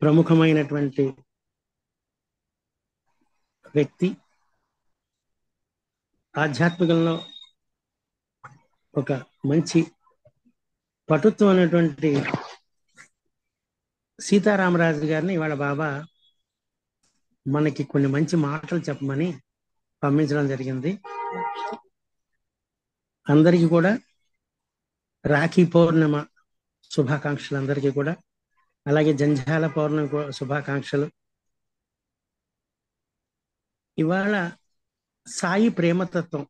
ప్రముఖమైనటువంటి వ్యక్తి. ఆధ్యాత్మికంలో ఒక మంచి పటుత్వం అనేటువంటి సీతారామరాజు గారిని ఇవాళ బాబా మనకి కొన్ని మంచి మాటలు చెప్పమని పంపించడం జరిగింది. అందరికీ కూడా రాఖీ పౌర్ణిమ శుభాకాంక్షలు, అందరికీ కూడా అలాగే జంఝాల పౌర్ణమి శుభాకాంక్షలు. ఇవాళ సాయి ప్రేమతత్వం,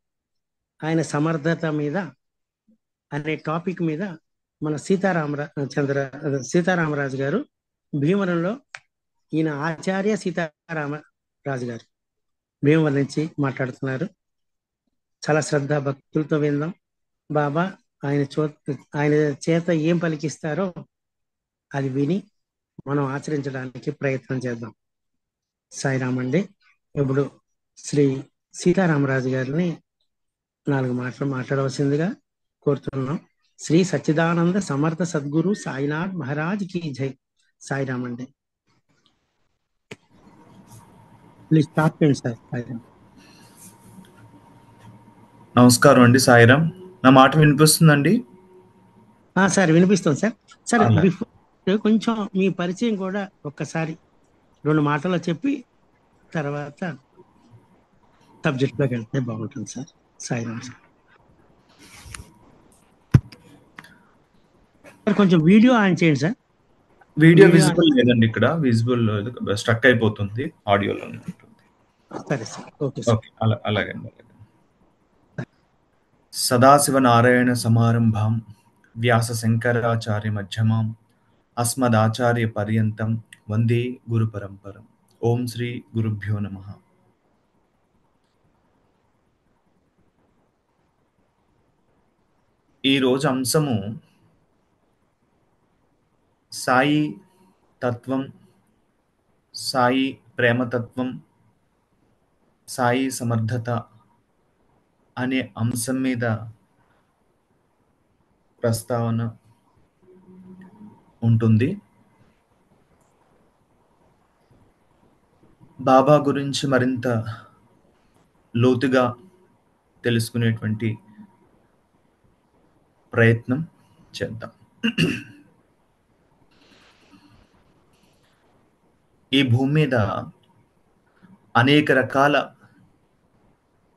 ఆయన సమర్థత మీద అనే టాపిక్ మీద మన సీతారామరాజు గారు భీమవరంలో, ఈయన ఆచార్య సీతారామరాజు గారు భీమవరం నుంచి మాట్లాడుతున్నారు. చాలా శ్రద్ధ భక్తులతో విందాం. బాబా ఆయన చేత ఏం పలికిస్తారో అది విని మనం ఆచరించడానికి ప్రయత్నం చేద్దాం. సాయిరామ్ అండి. ఇప్పుడు శ్రీ సీతారామరాజు గారిని 4 మాటలు మాట్లాడవలసిందిగా కోరుతున్నాం. శ్రీ సచ్చిదానంద సమర్థ సద్గురు సాయినాథ్ మహారాజ్ కి జై. సాయిరామ్ అండి. ప్లీజ్ స్టార్ట్ చేయండి సార్. సాయిరామ్. నమస్కారం అండి. సాయిరామ్. నా మాట వినిపిస్తుందండి? సార్ వినిపిస్తుంది సార్. సార్ బిఫోర్ కొంచెం మీ పరిచయం కూడా ఒక్కసారి 2 మాటలు చెప్పి తర్వాత సబ్జెక్ట్ లోకి వెళ్తే బాగుంటుంది సార్. సాయిరామ్ సార్. కొంచెం వీడియో ఆన్ చేయండి సార్. వీడియో విజిబుల్ లేదండి, ఇక్కడ విజిబుల్ స్ట్రక్ అయిపోతుంది, ఆడియోలో ఉంటుంది. సరే సార్. ఓకే అలాగండి. సదాశివ నారాయణ సమారంభాం వ్యాస శంకరాచార్య మధ్యమాం అస్మదాచార్య పర్యంతం వందే గురు పరంపరం. ఓం శ్రీ గురుభ్యో నమః. ఈరోజు అంశము సాయి తత్వం, సాయి ప్రేమతత్వం, సాయి సమర్థత అనే అంశం మీద ప్రస్తావన ఉంటుంది. బాబా గురించి మరింత లోతుగా తెలుసుకునేటువంటి ప్రయత్నం చేద్దాం. ఈ భూమి మీద అనేక రకాల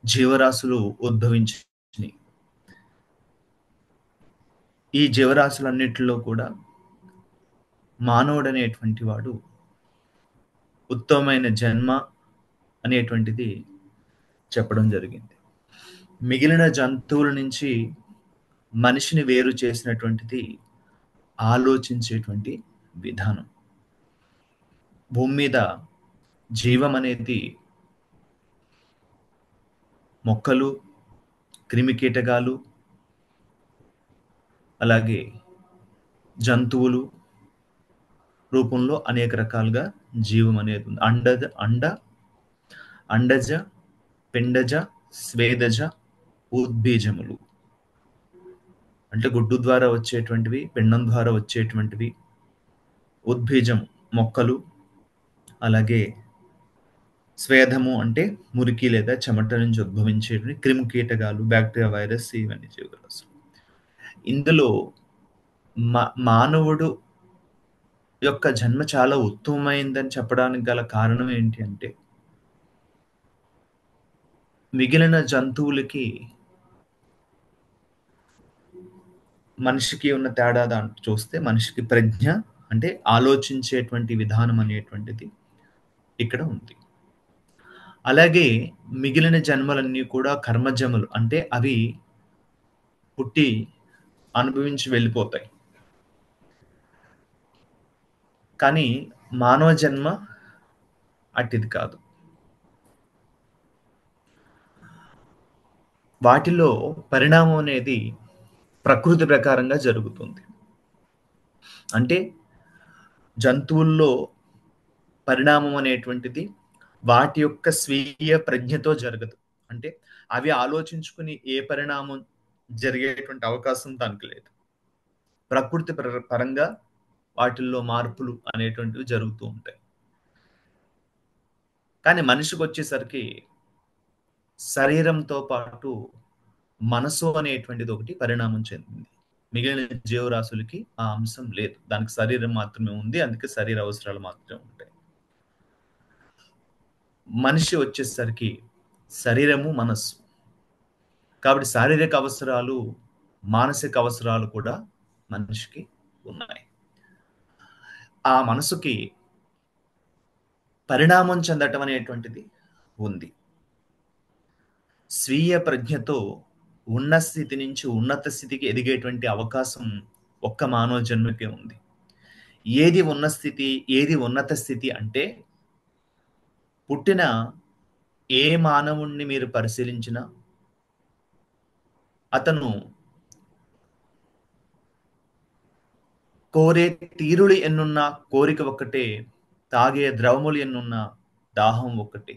జీవరాశులు ఉద్భవించినాయి. ఈ జీవరాశులన్నిటిలో కూడా మానవుడు అనేటువంటి వాడు ఉత్తమమైన జన్మ అనేటువంటిది చెప్పడం జరిగింది. మిగిలిన జంతువుల నుంచి మనిషిని వేరు చేసినటువంటిది ఆలోచించేటువంటి విధానం. భూమి మీద జీవం అనేది మొక్కలు, క్రిమికీటకాలు, అలాగే జంతువులు రూపంలో అనేక రకాలుగా జీవం అనేది ఉంది. అండజ, పిండజ, స్వేదజ, ఉద్బీజములు అంటే గుడ్డు ద్వారా వచ్చేటువంటివి, పిండం ద్వారా వచ్చేటువంటివి, ఉద్బీజం మొక్కలు, అలాగే స్వేదము అంటే మురికి లేదా చెమట నుంచి ఉద్భవించేటువంటి క్రిమికీటకాలు, బ్యాక్టీరియా, వైరస్, ఇవన్నీ జీవరాశులు. ఇందులో మానవుడు యొక్క జన్మ చాలా ఉత్తమమైందని చెప్పడానికి గల కారణం ఏంటి అంటే, మిగిలిన జంతువులకి మనిషికి ఉన్న తేడా దాంట్లో చూస్తే, మనిషికి ప్రజ్ఞ అంటే ఆలోచించేటువంటి విధానం అనేటువంటిది ఇక్కడ ఉంది. అలాగే మిగిలిన జన్మలన్నీ కూడా కర్మజములు, అంటే అవి పుట్టి అనుభవించి వెళ్ళిపోతాయి. కానీ మానవ జన్మ అట్టిది కాదు. వాటిలో పరిణామం అనేది ప్రకృతి ప్రకారంగా జరుగుతుంది. అంటే జంతువుల్లో పరిణామం అనేటువంటిది వాటి యొక్క స్వీయ ప్రజ్ఞతో జరగదు. అంటే అవి ఆలోచించుకుని ఏ పరిణామం జరిగేటువంటి అవకాశం దానికి లేదు. ప్రకృతి పరంగా వాటిల్లో మార్పులు అనేటువంటివి జరుగుతూ ఉంటాయి. కానీ మనిషికి వచ్చేసరికి శరీరంతో పాటు మనసు అనేటువంటిది ఒకటి పరిణామం చెందింది. మిగిలిన జీవరాశులకి ఆ అంశం లేదు. దానికి శరీరం మాత్రమే ఉంది. అందుకే శరీర అవసరాలు మాత్రమే ఉంటాయి. మనిషి వచ్చేసరికి శరీరము, మనస్సు. కాబట్టి శారీరక అవసరాలు, మానసిక అవసరాలు కూడా మనిషికి ఉన్నాయి. ఆ మనసుకి పరిణామం చెందటం అనేటువంటిది ఉంది. స్వీయ ప్రజ్ఞతో ఉన్న స్థితి నుంచి ఉన్నత స్థితికి ఎదిగేటువంటి అవకాశం ఒక్క మానవ జన్మకే ఉంది. ఏది ఉన్న స్థితి, ఏది ఉన్నత స్థితి అంటే, పుట్టిన ఏ మానవుణ్ణి మీరు పరిశీలించినా అతను కోరే తీరులు ఎన్నున్నా కోరిక ఒక్కటే, తాగే ద్రవములు ఎన్నున్నా దాహం ఒక్కటే.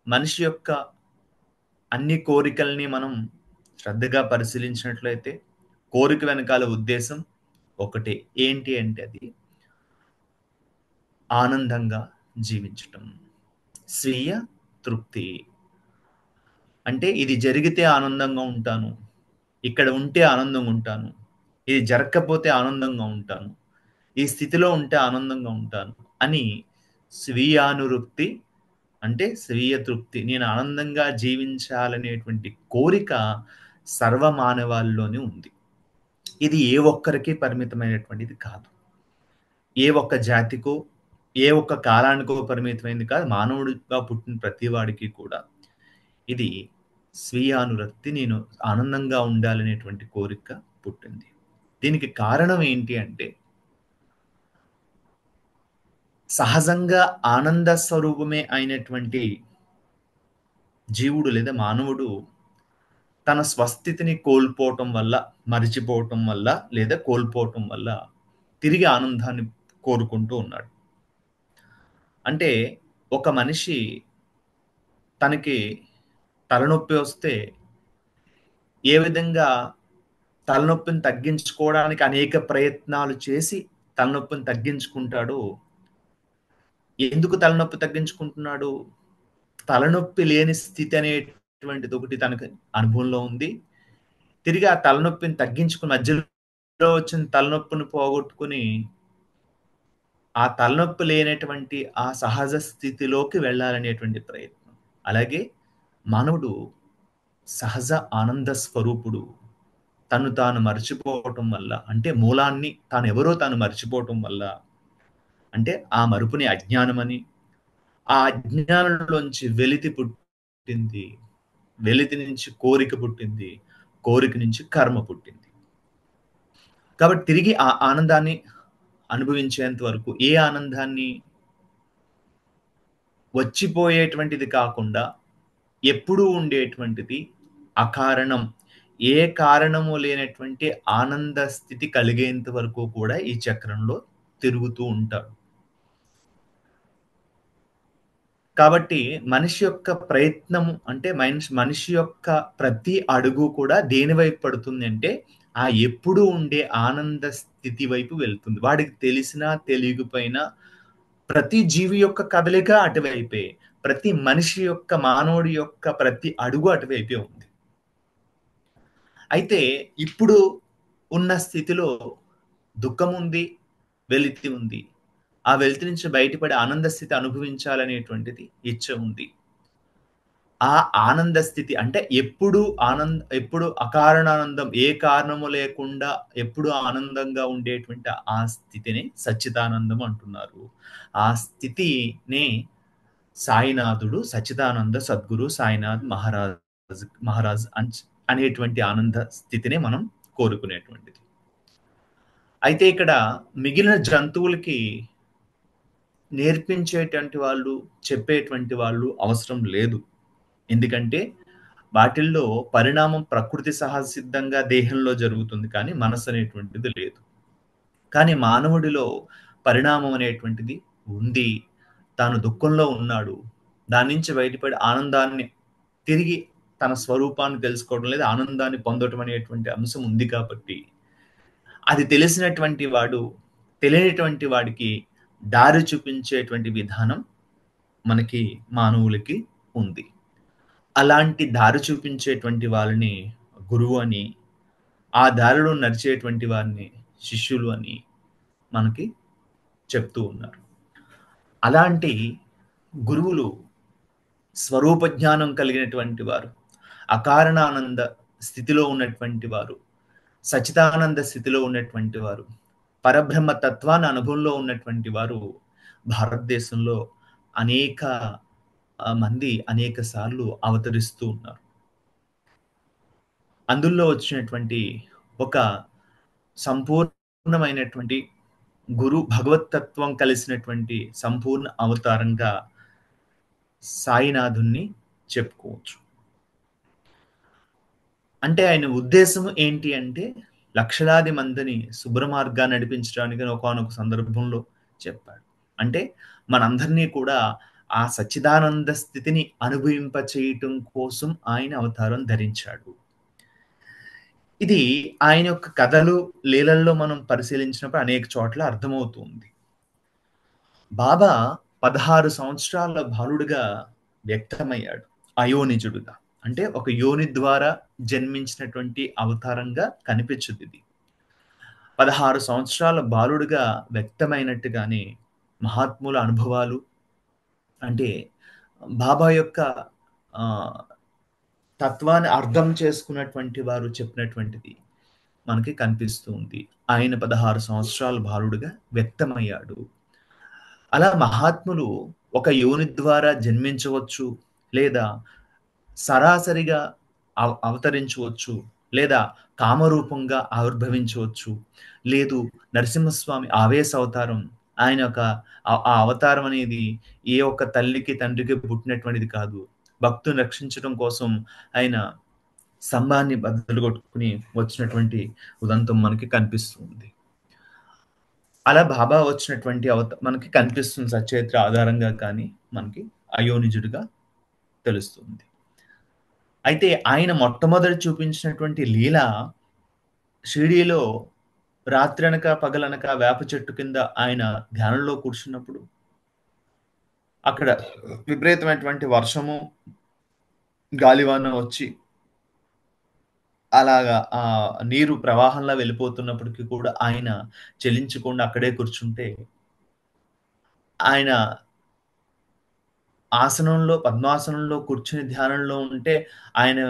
మనిషి యొక్క అన్ని కోరికల్ని మనం శ్రద్ధగా పరిశీలించినట్లయితే కోరిక వెనకాల ఉద్దేశం ఒకటే. ఏంటి అంటే అది ఆనందంగా జీవించటం, స్వీయ తృప్తి. అంటే ఇది జరిగితే ఆనందంగా ఉంటాను, ఇక్కడ ఉంటే ఆనందంగా ఉంటాను, ఇది జరగకపోతే ఆనందంగా ఉంటాను, ఈ స్థితిలో ఉంటే ఆనందంగా ఉంటాను అని స్వీయానురక్తి అంటే స్వీయ తృప్తి. నేను ఆనందంగా జీవించాలనేటువంటి కోరిక సర్వమానవాల్లోనే ఉంది. ఇది ఏ ఒక్కరికి పరిమితమైనటువంటిది కాదు. ఏ ఒక్క జాతికో, ఏ ఒక్క కాలానికో పరిమితమైంది కాదు. మానవుడిగా పుట్టిన ప్రతి వాడికి కూడా ఇది స్వీయానురక్తి, నేను ఆనందంగా ఉండాలనేటువంటి కోరిక పుట్టింది. దీనికి కారణం ఏంటి అంటే, సహజంగా ఆనంద స్వరూపమే అయినటువంటి జీవుడు లేదా మానవుడు తన స్వస్థితిని కోల్పోవటం వల్ల, మరిచిపోవటం వల్ల లేదా కోల్పోవటం వల్ల తిరిగి ఆనందాన్ని కోరుకుంటూ ఉన్నాడు. అంటే ఒక మనిషి తనకి తలనొప్పి వస్తే ఏ విధంగా తలనొప్పిని తగ్గించుకోవడానికి అనేక ప్రయత్నాలు చేసి తలనొప్పిని తగ్గించుకుంటాడో, ఎందుకు తలనొప్పి తగ్గించుకుంటున్నాడు? తలనొప్పి లేని స్థితి అనేటువంటిది ఒకటి తనకు అనుభవంలో ఉంది. తిరిగి ఆ తలనొప్పిని తగ్గించుకుని మధ్యలో వచ్చిన తలనొప్పిని పోగొట్టుకుని ఆ తలనొప్పి లేనటువంటి ఆ సహజ స్థితిలోకి వెళ్ళాలనేటువంటి ప్రయత్నం. అలాగే మానవుడు సహజ ఆనంద స్వరూపుడు. తను తాను మర్చిపోవటం వల్ల, అంటే మూలాన్ని తాను ఎవరో తాను మర్చిపోవటం వల్ల, అంటే ఆ మరుపుని అజ్ఞానమని, ఆ అజ్ఞానంలోంచి వెలితి పుట్టింది, వెలితి నుంచి కోరిక పుట్టింది, కోరిక నుంచి కర్మ పుట్టింది. కాబట్టి తిరిగి ఆ ఆనందాన్ని అనుభవించేంత వరకు, ఏ ఆనందాన్ని వచ్చిపోయేటువంటిది కాకుండా ఎప్పుడూ ఉండేటువంటిది అకారణం, ఏ కారణము లేనటువంటి ఆనంద స్థితి కలిగేంత వరకు కూడా ఈ చక్రంలో తిరుగుతూ ఉంటాడు. కాబట్టి మనిషి యొక్క ప్రయత్నము అంటే మనిషి యొక్క ప్రతి అడుగు కూడా దేని వైపు పడుతుంది అంటే, ఆ ఎప్పుడూ ఉండే ఆనంద స్థితి వైపు వెళ్తుంది. వాడికి తెలిసినా తెలియకపోయినా ప్రతి జీవి యొక్క కదలిక అటువైపే. ప్రతి మనిషి యొక్క, మానవుడి యొక్క ప్రతి అడుగు అటువైపే ఉంది. అయితే ఇప్పుడు ఉన్న స్థితిలో దుఃఖం ఉంది, వెలితి ఉంది. ఆ వెలితి నుంచి బయటపడి ఆనంద స్థితి అనుభవించాలనేటువంటిది ఇచ్చ ఉంది. ఆ ఆనంద స్థితి అంటే ఎప్పుడు అకారణానందం, ఏ కారణము లేకుండా ఎప్పుడు ఆనందంగా ఉండేటువంటి ఆ స్థితిని సచ్చిదానందం అంటున్నారు. ఆ స్థితినే సాయినాథుడు సచ్చిదానంద సద్గురు సాయినాథ్ మహారాజ్ అనేటువంటి ఆనంద స్థితిని మనం కోరుకునేటువంటిది. అయితే ఇక్కడ మిగిలిన జంతువులకి నేర్పించేటువంటి వాళ్ళు, చెప్పేటువంటి వాళ్ళు అవసరం లేదు. ఎందుకంటే వాటిల్లో పరిణామం ప్రకృతి సహజసిద్ధంగా దేహంలో జరుగుతుంది, కానీ మనసు అనేటువంటిది లేదు. కానీ మానవుడిలో పరిణామం అనేటువంటిది ఉంది. తాను దుఃఖంలో ఉన్నాడు, దాని నుంచి బయటపడి ఆనందాన్ని తిరిగి తన స్వరూపాన్ని తెలుసుకోవడం లేదా ఆనందాన్ని పొందటం అనేటువంటి అంశం ఉంది. కాబట్టి అది తెలిసినటువంటి వాడు తెలియనటువంటి వాడికి దారి చూపించేటువంటి విధానం మనకి మానవులకి ఉంది. అలాంటి దారి చూపించేటువంటి వాళ్ళని గురువు అని, ఆ దారిలో నడిచేటువంటి వారిని శిష్యులు అని మనకి చెప్తూ ఉన్నారు. అలాంటి గురువులు స్వరూప జ్ఞానం కలిగినటువంటి వారు, అకారణానంద స్థితిలో ఉన్నటువంటి వారు, సచిదానంద స్థితిలో ఉన్నటువంటి వారు, పరబ్రహ్మ తత్వాన్ని అనుభవంలో ఉన్నటువంటి వారు భారతదేశంలో అనేక మంది అనేక సార్లు అవతరిస్తూ ఉన్నారు. అందులో వచ్చినటువంటి ఒక సంపూర్ణమైనటువంటి గురు భగవతత్వం కలిసినటువంటి సంపూర్ణ అవతారంగా సాయినాథుణ్ణి చెప్పుకోవచ్చు. అంటే ఆయన ఉద్దేశం ఏంటి అంటే లక్షలాది మందిని శుభ్ర మార్గాన్ని నడిపించడానికి ఒకానొక సందర్భంలో చెప్పాడు. అంటే మనందరినీ కూడా ఆ సచ్చిదానంద స్థితిని అనుభవింప చేయటం కోసం ఆయన అవతారం ధరించాడు. ఇది ఆయన యొక్క కథలు లీలల్లో మనం పరిశీలించినప్పుడు అనేక చోట్ల అర్థమవుతుంది. బాబా 16 సంవత్సరాల బాలుడిగా వ్యక్తమయ్యాడు, అయోనిజుడుగా. అంటే ఒక యోని ద్వారా జన్మించినటువంటి అవతారంగా కనిపించదు ఇది. 16 సంవత్సరాల బాలుడిగా వ్యక్తమైనట్టుగానే మహాత్ముల అనుభవాలు, అంటే బాబా యొక్క తత్వాన్ని అర్థం చేసుకున్నటువంటి వారు చెప్పినటువంటిది మనకి కనిపిస్తూ ఉంది. ఆయన 16 సంవత్సరాల బాలుడిగా వ్యక్తమయ్యాడు. అలా మహాత్ములు ఒక యోని ద్వారా జన్మించవచ్చు, లేదా సరాసరిగా అవతరించవచ్చు, లేదా కామరూపంగా ఆవిర్భవించవచ్చు. లేదు, నరసింహస్వామి ఆవేశ అవతారం, ఆయన యొక్క ఆ అవతారం అనేది ఏ ఒక్క తల్లికి తండ్రికి పుట్టినటువంటిది కాదు. భక్తుని రక్షించడం కోసం ఆయన స్తంభాన్ని బద్దలు కొట్టుకుని వచ్చినటువంటి ఉదంతం మనకి కనిపిస్తుంది. అలా బాబా వచ్చినటువంటి మనకి కనిపిస్తుంది సచరిత్ర ఆధారంగా, కానీ మనకి అయోనిజుడిగా తెలుస్తుంది. అయితే ఆయన మొట్టమొదటి చూపించినటువంటి లీల షిరిడీలో రాత్రనక పగలనక వేప చెట్టు కింద ఆయన ధ్యానంలో కూర్చున్నప్పుడు అక్కడ విపరీతమైనటువంటి వర్షము గాలివాన వచ్చి అలాగా ఆ నీరు ప్రవాహంలా వెళ్ళిపోతున్నప్పటికీ కూడా ఆయన చెలించకుండా అక్కడే కూర్చుంటే, ఆయన ఆసనంలో పద్మాసనంలో కూర్చుని ధ్యానంలో ఉంటే ఆయన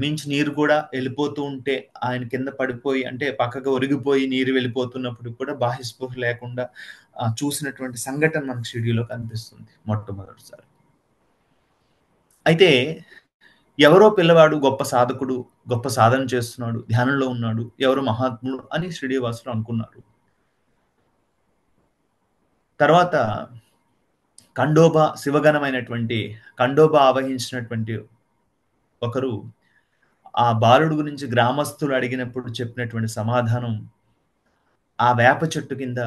మించి నీరు కూడా వెళ్ళిపోతూ ఉంటే ఆయన కింద పడిపోయి, అంటే పక్కగా ఒరిగిపోయి నీరు వెళ్ళిపోతున్నప్పుడు కూడా బాహ్యస్పృహ లేకుండా చూసినటువంటి సంఘటన మనకు షిరిడీలో కనిపిస్తుంది మొట్టమొదటిసారి. అయితే ఎవరో పిల్లవాడు గొప్ప సాధకుడు, గొప్ప సాధన చేస్తున్నాడు, ధ్యానంలో ఉన్నాడు, ఎవరో మహాత్ముడు అని షిరిడీ వాసులు అనుకున్నారు. తర్వాత ఖండోబా, శివగణమైనటువంటి ఖండోబా ఆవహించినటువంటి ఒకరు ఆ బాలుడు గురించి గ్రామస్తులు అడిగినప్పుడు చెప్పినటువంటి సమాధానం, ఆ వేప చెట్టు కింద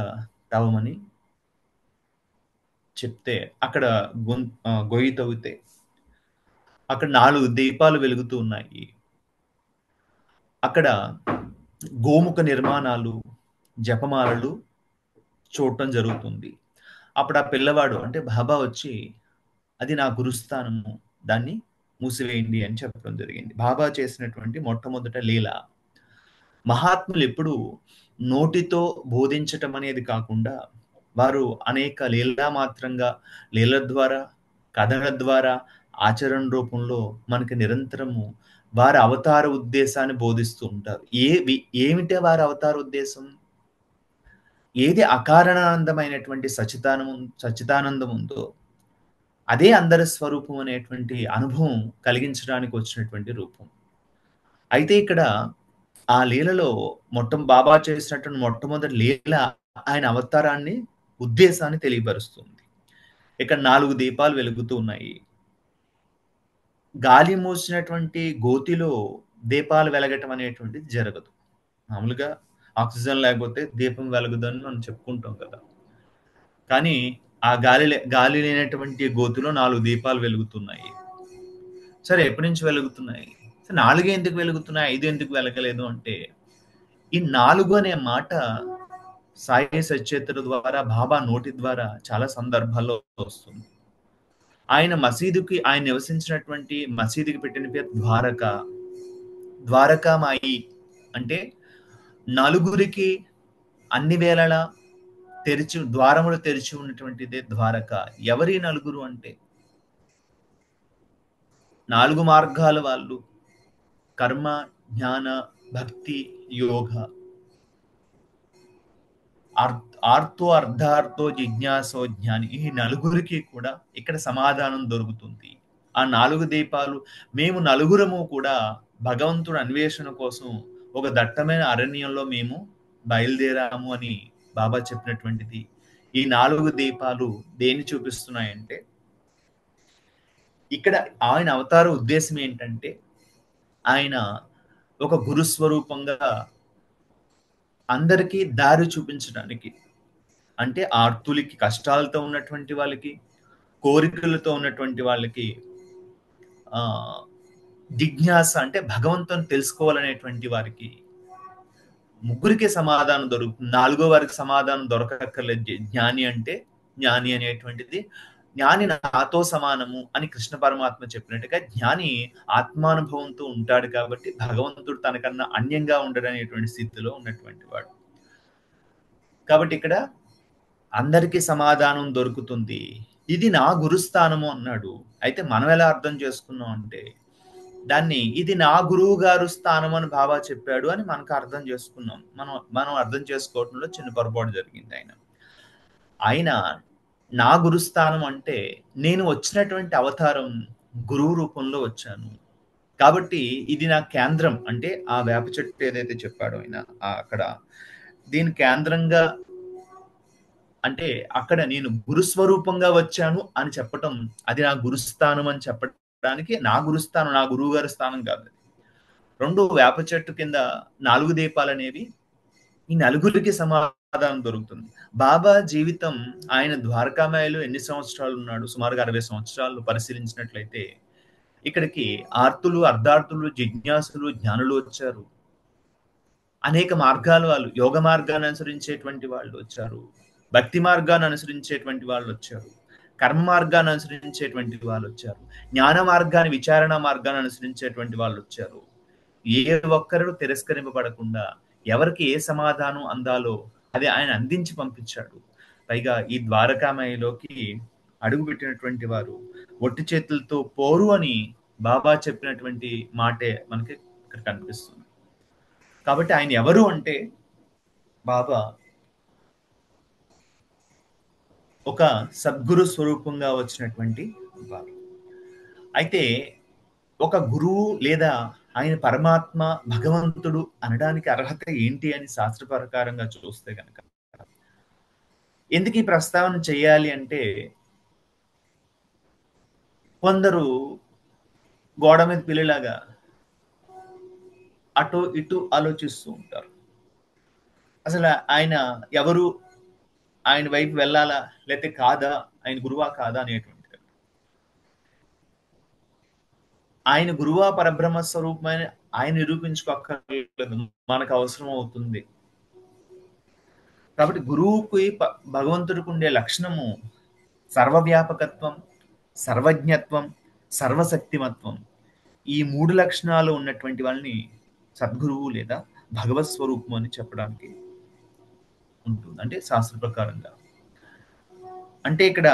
తవ్వమని చెప్తే అక్కడ గొయ్యి తవ్వితే అక్కడ 4 దీపాలు వెలుగుతూ ఉన్నాయి. అక్కడ గోముఖ నిర్మాణాలు, జపమాలలు చూడటం జరుగుతుంది. అప్పుడు ఆ పిల్లవాడు, అంటే బాబా వచ్చి, అది నా గురుస్థానము, దాన్ని మూసివేయండి అని చెప్పడం జరిగింది. బాబా చేసినటువంటి మొట్టమొదట లీల. మహాత్ములు ఎప్పుడు నోటితో బోధించటం అనేది కాకుండా వారు అనేక లీలా మాత్రంగా, లీల ద్వారా, కథల ద్వారా, ఆచరణ రూపంలో మనకి నిరంతరము వారి అవతార ఉద్దేశాన్ని బోధిస్తూ ఉంటారు. ఏమిటే వారి అవతార ఉద్దేశం? ఏది అకారణానందమైనటువంటి సచ్చిదానందం ఉందో అదే అందరి స్వరూపం అనేటువంటి అనుభవం కలిగించడానికి వచ్చినటువంటి రూపం. అయితే ఇక్కడ ఆ లీలలో బాబా చేసినటువంటి మొట్టమొదటి లీల ఆయన అవతారాన్ని, ఉద్దేశాన్ని తెలియపరుస్తుంది. ఇక్కడ 4 దీపాలు వెలుగుతూ ఉన్నాయి. గాలి మూసినటువంటి గోతిలో దీపాలు వెలగటం అనేటువంటిది జరగదు. మామూలుగా ఆక్సిజన్ లేకపోతే దీపం వెలగదని మనం చెప్పుకుంటాం కదా. కానీ ఆ గాలి లేనటువంటి గోతిలో 4 దీపాలు వెలుగుతున్నాయి. సరే, ఎప్పటి నుంచి వెలుగుతున్నాయి? 4 ఎందుకు వెలుగుతున్నాయి, 5 ఎందుకు వెలగలేదు అంటే, ఈ 4 అనే మాట సాయి సచ్చేతుల ద్వారా, బాబా నోటి ద్వారా చాలా సందర్భాల్లో వస్తుంది. ఆయన నివసించినటువంటి మసీదుకి పెట్టిన పేరు ద్వారక. ద్వారకామాయి అంటే నలుగురికి అన్ని వేళలా ద్వారములు తెరిచి ఉన్నటువంటిదే ద్వారక. ఎవరి నలుగురు అంటే 4 మార్గాల వాళ్ళు. కర్మ, జ్ఞాన, భక్తి, యోగ. ఆర్తో, అర్ధార్థో, జిజ్ఞాసో, జ్ఞాని. ఈ నలుగురికి కూడా ఇక్కడ సమాధానం దొరుకుతుంది. ఆ 4 దీపాలు, మేము నలుగురము కూడా భగవంతుడు అన్వేషణ కోసం ఒక దట్టమైన అరణ్యంలో మేము బయలుదేరాము అని బాబా చెప్పినటువంటిది. ఈ 4 దీపాలు దేన్ని చూపిస్తున్నాయంటే, ఇక్కడ ఆయన అవతార ఉద్దేశం ఏంటంటే, ఆయన ఒక గురుస్వరూపంగా అందరికీ దారి చూపించడానికి. అంటే ఆర్తులకి, కష్టాలతో ఉన్నటువంటి వాళ్ళకి, కోరికలతో ఉన్నటువంటి వాళ్ళకి, జిజ్ఞాస అంటే భగవంతుని తెలుసుకోవాలనేటువంటి వారికి, ముగ్గురికి సమాధానం దొరుకుతుంది. 4గో వారికి సమాధానం దొరకక్కర్లేదు. జ్ఞాని అనేటువంటిది, జ్ఞాని నాతో సమానము అని కృష్ణ పరమాత్మ చెప్పినట్టుగా, జ్ఞాని ఆత్మానుభవంతో ఉంటాడు కాబట్టి భగవంతుడు తనకన్నా అన్యంగా ఉండడనేటువంటి స్థితిలో ఉన్నటువంటి వాడు. కాబట్టి ఇక్కడ అందరికీ సమాధానం దొరుకుతుంది. ఇది నా గురుస్థానము అన్నాడు. అయితే మనం ఎలా అర్థం చేసుకున్నాం అంటే, దాన్ని ఇది నా గురువు గారు స్థానం అని బాబా చెప్పాడు అని మనకు అర్థం చేసుకున్నాం. మనం అర్థం చేసుకోవడంలో చిన్న పొరపాటు జరిగింది. ఆయన నా గురుస్థానం అంటే, నేను వచ్చినటువంటి అవతారం గురువు రూపంలో వచ్చాను కాబట్టి ఇది నా కేంద్రం. అంటే ఆ వేప చెట్టు ఏదైతే చెప్పాడో ఆయన అక్కడ, దీని కేంద్రంగా, అంటే అక్కడ నేను గురుస్వరూపంగా వచ్చాను అని చెప్పటం, అది నా గురుస్థానం అని చెప్పడానికి, నా గురుస్థానం నా గురువు గారి స్థానం కాదు. 2 వేప చెట్టు కింద 4 దీపాలు అనేవి ఈ నలుగురికి సమాధానం దొరుకుతుంది. బాబా జీవితం, ఆయన ద్వారకామాయిలో ఎన్ని సంవత్సరాలు ఉన్నాడు? సుమారుగా 60 సంవత్సరాలు పరిశీలించినట్లయితే ఇక్కడికి ఆర్తులు, అర్ధార్థులు, జిజ్ఞాసులు, జ్ఞానులు వచ్చారు. అనేక మార్గాల వాళ్ళు, యోగ మార్గాన్ని అనుసరించేటువంటి వాళ్ళు వచ్చారు, భక్తి మార్గాన్ని అనుసరించేటువంటి వాళ్ళు వచ్చారు, కర్మ మార్గాన్ని అనుసరించేటువంటి వాళ్ళు వచ్చారు, జ్ఞాన మార్గాన్ని, విచారణ మార్గాన్ని అనుసరించేటువంటి వాళ్ళు వచ్చారు. ఏ ఒక్కరు తిరస్కరింపబడకుండా ఎవరికి ఏ సమాధానం అందాలో అది ఆయన అందించి పంపించాడు. పైగా ఈ ద్వారకామయిలోకి అడుగు పెట్టినటువంటి వారు ఒట్టి చేతులతో పోరు అని బాబా చెప్పినటువంటి మాటే మనకి ఇక్కడ కనిపిస్తుంది. కాబట్టి ఆయన ఎవరు అంటే, బాబా ఒక సద్గురు స్వరూపంగా వచ్చినటువంటి వారు. అయితే ఒక గురువు లేదా ఆయన పరమాత్మ, భగవంతుడు అనడానికి అర్హత ఏంటి అని శాస్త్ర ప్రకారంగా చూస్తే కనుక, ఎందుకు ఈ ప్రస్తావన చేయాలి అంటే, కొందరు గోడ మీద పిల్లిలాగా అటు ఇటు ఆలోచిస్తూ ఉంటారు. అసలు ఆయన ఎవరు, ఆయన వైపు వెళ్ళాలా లేకపోతే కాదా, ఆయన గురువా కాదా అనేటువంటి. ఆయన గురువా పరబ్రహ్మ స్వరూపమైన ఆయన నిరూపించుకోక్కర్లేదు, మనకు అవసరం అవుతుంది. కాబట్టి గురువుకి, భగవంతుడికి ఉండే లక్షణము సర్వవ్యాపకత్వం, సర్వజ్ఞత్వం, సర్వశక్తిమత్వం. ఈ 3 లక్షణాలు ఉన్నటువంటి వాళ్ళని సద్గురువు లేదా భగవత్ స్వరూపం అని చెప్పడానికి ఉంటుంది. అంటే శాస్త్ర ప్రకారంగా. అంటే ఇక్కడ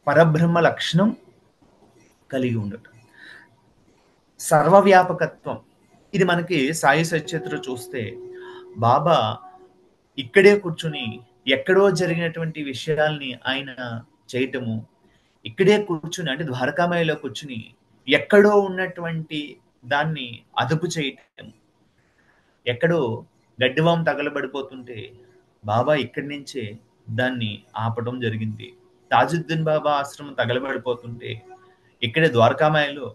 పరబ్రహ్మ లక్షణం కలిగి ఉండటం, సర్వవ్యాపకత్వం. ఇది మనకి సాయి సచరిత్ర చూస్తే బాబా ఇక్కడే కూర్చుని ఎక్కడో జరిగినటువంటి విషయాల్ని ఆయన చేయటము, ఇక్కడే కూర్చుని అంటే ద్వారకామాయిలో కూర్చుని ఎక్కడో ఉన్నటువంటి దాన్ని అదుపు చేయటం, ఎక్కడో గడ్డివాం తగలబడిపోతుంటే బాబా ఇక్కడి నుంచే దాన్ని ఆపడం జరిగింది. తాజుద్దీన్ బాబా ఆశ్రమం తగలబడిపోతుంటే ఇక్కడే ద్వారకామాయిలో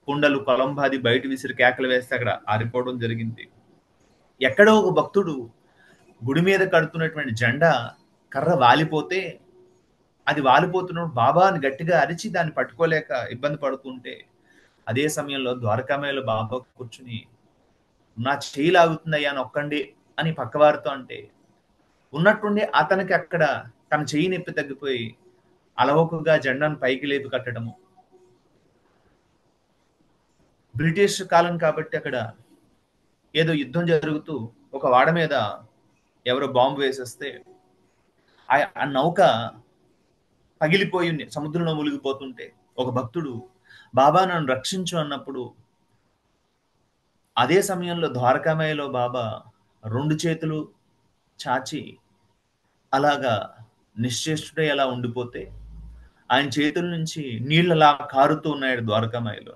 కుండలు, కొలంబాది బయట విసిరి కేకలు వేస్తే అక్కడ ఆరిపోవడం జరిగింది. ఎక్కడో ఒక భక్తుడు గుడి మీద కడుతున్నటువంటి జెండా కర్ర వాలిపోతే, అది వాలిపోతున్నప్పుడు బాబాని గట్టిగా అరిచి దాన్ని పట్టుకోలేక ఇబ్బంది పడుతుంటే, అదే సమయంలో ద్వారకామాయిలో బాబా కూర్చుని నా చేయి లాగుతుందయ్యా నొక్కండి అని పక్కవారితో అంటే ఉన్నట్టుండి అతనికి అక్కడ తన చెయ్యి నొప్పి తగ్గిపోయి అలవోకగా జెండాను పైకి లేపి కట్టడము. బ్రిటిష్ కాలం కాబట్టి అక్కడ ఏదో యుద్ధం జరుగుతూ ఒక వాడ మీద ఎవరో బాంబు వేసేస్తే ఆ నౌక పగిలిపోయి సముద్రంలో మునిగిపోతుంటే ఒక భక్తుడు బాబా నన్ను రక్షించు అన్నప్పుడు అదే సమయంలో ద్వారకామయ్యలో బాబా 2 చేతులు చాచి అలాగా నిశ్చేష్టుడై అలా ఉండిపోతే ఆయన చేతుల నుంచి నీళ్ళలా కారుతూ ఉన్నాడు ద్వారకామయ్యలో.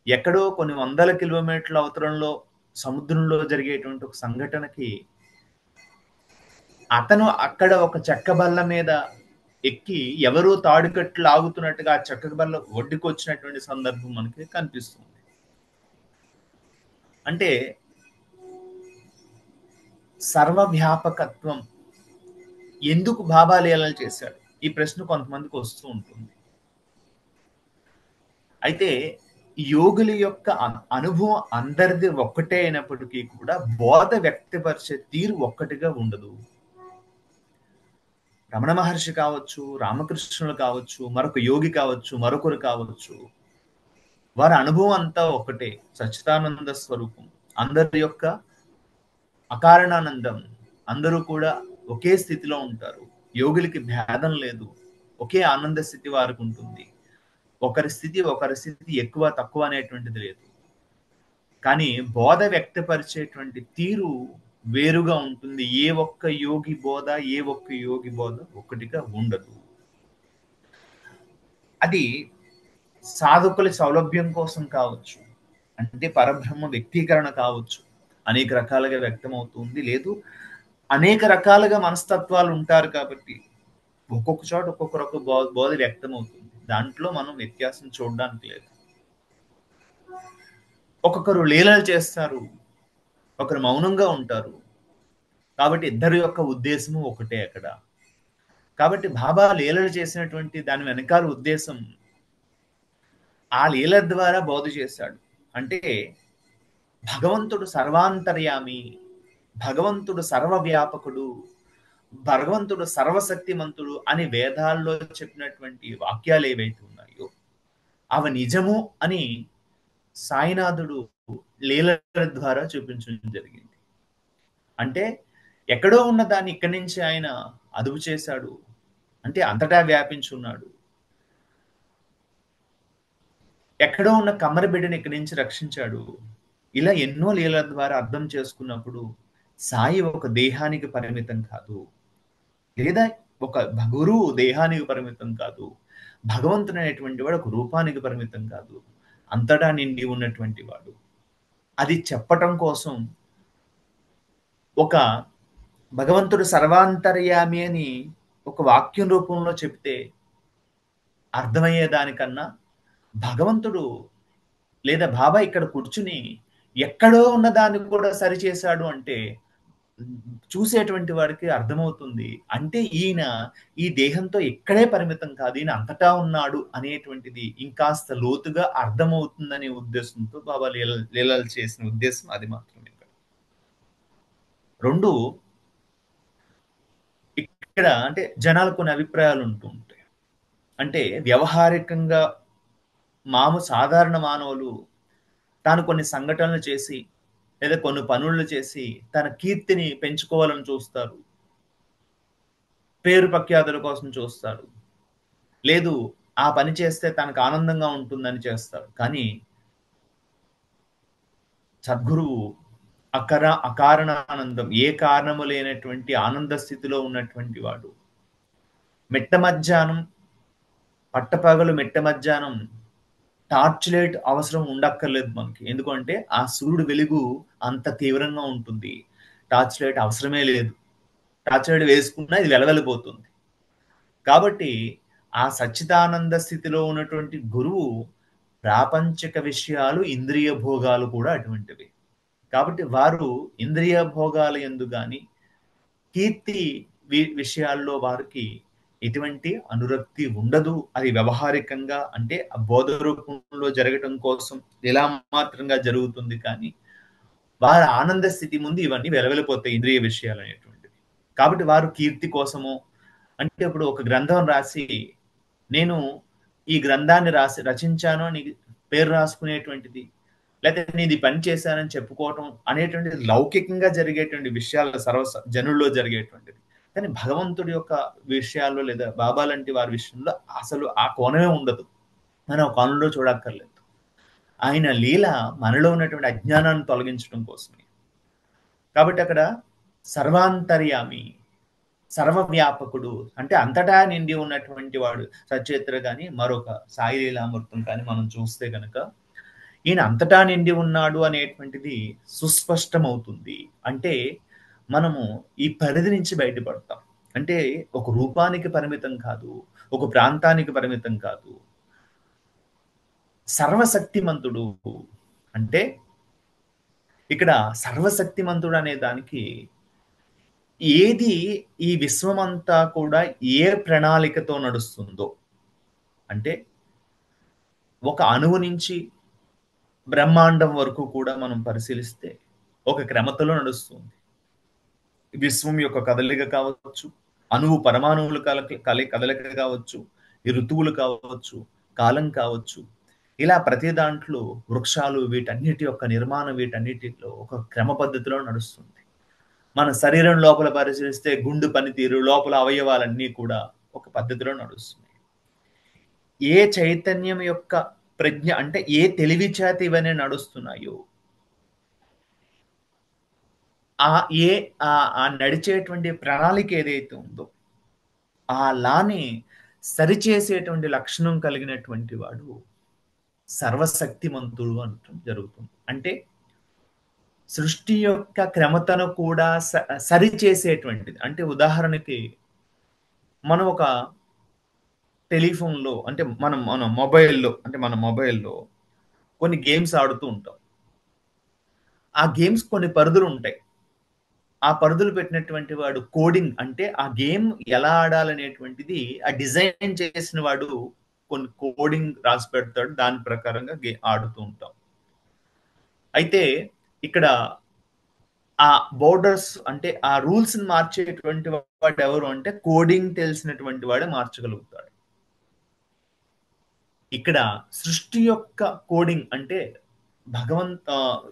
ఎక్కడో కొన్ని వందల కిలోమీటర్ల అవతరంలో సముద్రంలో జరిగేటువంటి ఒక సంఘటనకి అతను అక్కడ ఒక చెక్క బల్ల మీద ఎక్కి ఎవరో తాడుకట్లు లాగుతున్నట్టుగా ఆ చెక్క బల్ల ఒడ్డుకు వచ్చినటువంటి సందర్భం మనకి కనిపిస్తుంది. అంటే సర్వవ్యాపకత్వం ఎందుకు బాబా లీలలు చేశాడు ఈ ప్రశ్న కొంతమందికి వస్తూ ఉంటుంది. అయితే యోగుల యొక్క అనుభవం అందరిది ఒక్కటే అయినప్పటికీ కూడా బోధ వ్యక్తపరిచే తీరు ఒక్కటిగా ఉండదు. రమణ మహర్షి కావచ్చు, రామకృష్ణులు కావచ్చు, మరొక యోగి కావచ్చు, మరొకరు కావచ్చు, వారి అనుభవం అంతా ఒకటే, సచ్చిదానంద స్వరూపం. అందరి యొక్క అకారణానందం, అందరూ కూడా ఒకే స్థితిలో ఉంటారు. యోగులకి భేదం లేదు, ఒకే ఆనంద స్థితి వారికి ఉంటుంది. ఒకరి స్థితి ఎక్కువ తక్కువ అనేటువంటిది లేదు. కానీ బోధ వ్యక్తపరిచేటువంటి తీరు వేరుగా ఉంటుంది. ఏ ఒక్క యోగి బోధ ఒకటిగా ఉండదు. అది సాధకుల సౌలభ్యం కోసం కావచ్చు, అంటే పరబ్రహ్మ వ్యక్తీకరణ కావచ్చు, అనేక రకాలుగా వ్యక్తమవుతుంది. లేదు, అనేక రకాలుగా మనస్తత్వాలు ఉంటారు కాబట్టి ఒక్కొక్క చోట ఒక్కొక్కరొక బోధ వ్యక్తమవుతుంది. దాంట్లో మనం వ్యత్యాసం చూడడానికి లేదు. ఒక్కొక్కరు లీలలు చేస్తారు, ఒకరు మౌనంగా ఉంటారు. కాబట్టి ఇద్దరి యొక్క ఉద్దేశము ఒకటే అక్కడ. కాబట్టి బాబా లీలలు చేసినటువంటి దాని వెనకాల ఉద్దేశం ఆ లీల ద్వారా బోధ చేశాడు. అంటే భగవంతుడు సర్వాంతర్యామి, భగవంతుడు సర్వవ్యాపకుడు, భగవంతుడు సర్వశక్తిమంతుడు అని వేదాల్లో చెప్పినటువంటి వాక్యాలు ఏవైతే ఉన్నాయో అవి నిజము అని సాయినాథుడు లీలల ద్వారా చూపించడం జరిగింది. అంటే ఎక్కడో ఉన్న దాన్ని ఇక్కడి నుంచి ఆయన అదుపు చేశాడు, అంటే అంతటా వ్యాపించున్నాడు. ఎక్కడో ఉన్న కమ్మరి బిడ్డని ఇక్కడి నుంచి రక్షించాడు. ఇలా ఎన్నో లీలల ద్వారా అర్థం చేసుకున్నప్పుడు సాయి ఒక దేహానికి పరిమితం కాదు, లేదా ఒక గురువు దేహానికి పరిమితం కాదు, భగవంతుడు అనేటువంటి వాడు ఒక రూపానికి పరిమితం కాదు, అంతటా నిండి ఉన్నటువంటి వాడు. అది చెప్పటం కోసం ఒక భగవంతుడు సర్వాంతర్యామి అని ఒక వాక్యం రూపంలో చెప్తే అర్థమయ్యేదానికన్నా భగవంతుడు లేదా బాబా ఇక్కడ కూర్చుని ఎక్కడో ఉన్న దాన్ని కూడా సరిచేశాడు అంటే చూసేటువంటి వాడికి అర్థమవుతుంది. అంటే ఈయన ఈ దేహంతో ఇక్కడే పరిమితం కాదు, ఈయన అంతటా ఉన్నాడు అనేటువంటిది ఇంకాస్త లోతుగా అర్థమవుతుందనే ఉద్దేశంతో బాబా లీలలు చేసిన ఉద్దేశం అది మాత్రమే. రెండు, ఇక్కడ అంటే జనాలు కొన్ని అభిప్రాయాలు ఉంటూ ఉంటాయి. అంటే వ్యవహారికంగా సాధారణ మానవులు తాను కొన్ని సంఘటనలు చేసి లేదా కొన్ని పనులు చేసి తన కీర్తిని పెంచుకోవాలని చూస్తారు, పేరు ప్రఖ్యాతుల కోసం చూస్తారు, లేదు ఆ పని చేస్తే తనకు ఆనందంగా ఉంటుందని చేస్తారు. కానీ సద్గురువు అకారణానందం, ఏ కారణము లేనటువంటి ఆనంద స్థితిలో ఉన్నటువంటి వాడు. మిట్ట మధ్యాహ్నం, పట్టపగలు మిట్ట మధ్యాహ్నం టార్చ్ లైట్ అవసరం ఉండక్కర్లేదు మనకి. ఎందుకంటే ఆ సూర్యుడు వెలుగు అంత తీవ్రంగా ఉంటుంది, టార్చ్ లైట్ అవసరమే లేదు. టార్చ్ లైట్ వేసుకున్నా ఇది వెలవెలిపోతుంది. కాబట్టి ఆ సచ్చిదానంద స్థితిలో ఉన్నటువంటి గురువు ప్రాపంచిక విషయాలు, ఇంద్రియ భోగాలు కూడా అటువంటివి. కాబట్టి వారు ఇంద్రియ భోగాలు యందు గాని కీర్తి విషయాల్లో వారికి ఎటువంటి అనురక్తి ఉండదు. అది వ్యవహారికంగా అంటే బోధ రూపంలో జరగటం కోసం ఇలా మాత్రంగా జరుగుతుంది. కానీ వారి ఆనంద స్థితి ముందు ఇవన్నీ వెలవెలిపోతాయి, ఇంద్రియ విషయాలు అనేటువంటివి. కాబట్టి వారు కీర్తి కోసము, అంటే ఇప్పుడు ఒక గ్రంథం రాసి నేను ఈ గ్రంథాన్ని రచించాను అని పేరు రాసుకునేటువంటిది, లేకపోతే నేను ఇది పని చేశానని చెప్పుకోవటం అనేటువంటిది లౌకికంగా జరిగేటువంటి విషయాలు, జనుల్లో జరిగేటువంటిది. కానీ భగవంతుడి యొక్క విషయాల్లో లేదా బాబా లాంటి వారి విషయంలో అసలు ఆ కోణమే ఉండదు. మనం ఆ కోణంలో చూడక్కర్లేదు. ఆయన లీల మనలో ఉన్నటువంటి అజ్ఞానాన్ని తొలగించడం కోసమే. కాబట్టి అక్కడ సర్వాంతర్యామి, సర్వవ్యాపకుడు, అంటే అంతటా నిండి ఉన్నటువంటి వాడు సచేత్ర కానీ మరొక సాయి లీలామృతం కానీ మనం చూస్తే కనుక ఈయన అంతటా నిండి ఉన్నాడు అనేటువంటిది సుస్పష్టమవుతుంది. అంటే మనము ఈ పరిధి నుంచి బయటపడతాం. అంటే ఒక రూపానికి పరిమితం కాదు, ఒక ప్రాంతానికి పరిమితం కాదు, సర్వశక్తిమంతుడు. అంటే ఇక్కడ సర్వశక్తిమంతుడు అనే దానికి ఏది ఈ విశ్వమంతా కూడా ఏ ప్రణాళికతో నడుస్తుందో, అంటే ఒక అణువు నుంచి బ్రహ్మాండం వరకు కూడా మనం పరిశీలిస్తే ఒక క్రమతలో నడుస్తుంది. విశ్వం యొక్క కదలిక కావచ్చు, అణువు పరమాణువులు కదలిక కావచ్చు, ఈ ఋతువులు కావచ్చు, కాలం కావచ్చు, ఇలా ప్రతి దాంట్లో వృక్షాలు, వీటన్నిటి యొక్క నిర్మాణం, వీటన్నిటిలో ఒక క్రమ పద్ధతిలో నడుస్తుంది. మన శరీరం లోపల పరిశీలిస్తే గుండు పనితీరు, లోపల అవయవాలన్నీ కూడా ఒక పద్ధతిలో నడుస్తున్నాయి. ఏ చైతన్యం యొక్క ప్రజ్ఞ, అంటే ఏ తెలివి చేత ఇవన్నీ నడుస్తున్నాయో, ఆ నడిచేటువంటి ప్రణాళిక ఏదైతే ఉందో ఆ లాని సరిచేసేటువంటి లక్షణం కలిగినటువంటి వాడు సర్వశక్తిమంతుడు అనటం జరుగుతుంది. అంటే సృష్టి యొక్క క్రమతను కూడా సరిచేసేటువంటిది. అంటే ఉదాహరణకి మనం ఒక టెలిఫోన్లో, అంటే మన మొబైల్లో కొన్ని గేమ్స్ ఆడుతూ ఉంటాం. ఆ గేమ్స్ కొన్ని పరిధులు ఉంటాయి. ఆ పరిధులు పెట్టినటువంటి వాడు కోడింగ్, అంటే ఆ గేమ్ ఎలా ఆడాలనేటువంటిది ఆ డిజైన్ చేసిన వాడు కొన్ని కోడింగ్ రాసి పెడతాడు. దాని ప్రకారంగా ఆడుతూ ఉంటాం. అయితే ఇక్కడ ఆ బోర్డర్స్, అంటే ఆ రూల్స్ మార్చేటువంటి వాడు ఎవరు అంటే కోడింగ్ తెలిసినటువంటి వాడే మార్చగలుగుతాడు. ఇక్కడ సృష్టి యొక్క కోడింగ్, అంటే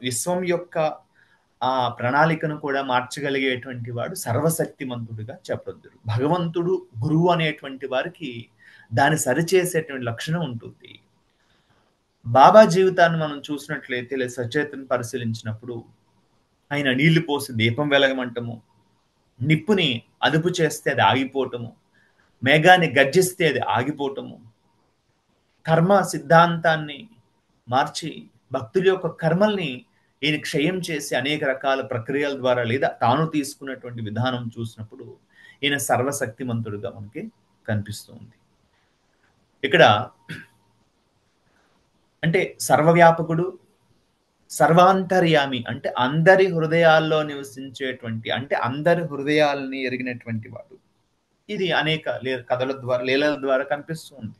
విశ్వం యొక్క ఆ ప్రణాళికను కూడా మార్చగలిగేటువంటి వాడు సర్వశక్తిమంతుడిగా చెప్పొద్దు. భగవంతుడు గురువు అనేటువంటి వారికి దాన్ని సరిచేసేటువంటి లక్షణం ఉంటుంది. బాబా జీవితాన్ని మనం చూసినట్లయితే, లేదా సచేతను పరిశీలించినప్పుడు, ఆయన నీళ్లు పోసి దీపం వెలగమంటము, నిప్పుని అదుపు చేస్తే అది ఆగిపోవటము, మేఘాన్ని గర్జిస్తే అది ఆగిపోవటము, కర్మ సిద్ధాంతాన్ని మార్చి భక్తుల యొక్క కర్మల్ని ఈయన క్షయం చేసి అనేక రకాల ప్రక్రియల ద్వారా లేదా తాను తీసుకున్నటువంటి విధానం చూసినప్పుడు ఈయన సర్వశక్తిమంతుడుగా మనకి కనిపిస్తుంది. ఇక్కడ అంటే సర్వవ్యాపకుడు, సర్వాంతర్యామి, అంటే అందరి హృదయాల్లో నివసించేటువంటి, అంటే అందరి హృదయాలని ఎరిగినటువంటి వాడు. ఇది అనేక కథల ద్వారా, లీలల ద్వారా కనిపిస్తుంది.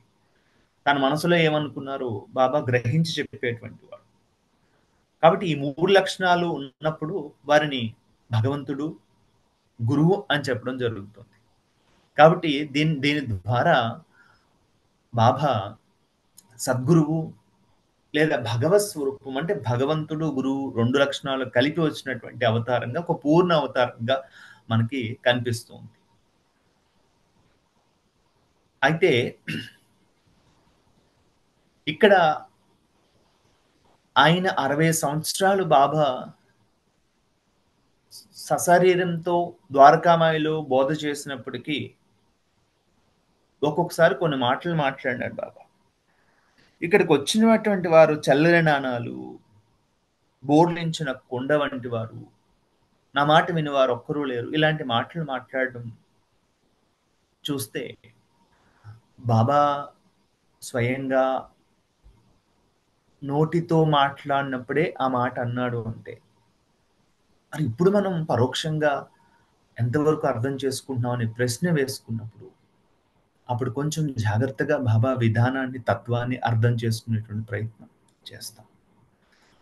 తన మనసులో ఏమనుకున్నారు బాబా గ్రహించి చెప్పేటువంటి వాడు. కాబట్టి ఈ 3 లక్షణాలు ఉన్నప్పుడు వారిని భగవంతుడు, గురువు అని చెప్పడం జరుగుతుంది. కాబట్టి దీని ద్వారా బాబా సద్గురువు లేదా భగవత్ స్వరూపం, అంటే భగవంతుడు, గురువు 2 లక్షణాలు కలిపి వచ్చినటువంటి అవతారంగా, ఒక పూర్ణ అవతారంగా మనకి కనిపిస్తుంది. అయితే ఇక్కడ ఆయన 60 సంవత్సరాలు బాబా సశరీరంతో ద్వారకామాయిలో బోధ చేసినప్పటికీ ఒక్కొక్కసారి కొన్ని మాటలు మాట్లాడినాడు బాబా. ఇక్కడికి వచ్చినటువంటి వారు చల్లరి నాణాలు, బోర్లించిన కొండ వంటి వారు, నా మాట వినివారు ఒక్కరూ లేరు, ఇలాంటి మాటలు మాట్లాడడం చూస్తే బాబా స్వయంగా నోటితో మాట్లాడినప్పుడే ఆ మాట అన్నాడు అంటే, మరి ఇప్పుడు మనం పరోక్షంగా ఎంతవరకు అర్థం చేసుకుంటున్నాం అనే ప్రశ్న వేసుకున్నప్పుడు అప్పుడు కొంచెం జాగ్రత్తగా బాబా విధానాన్ని, తత్వాన్ని అర్థం చేసుకునేటువంటి ప్రయత్నం చేస్తాం.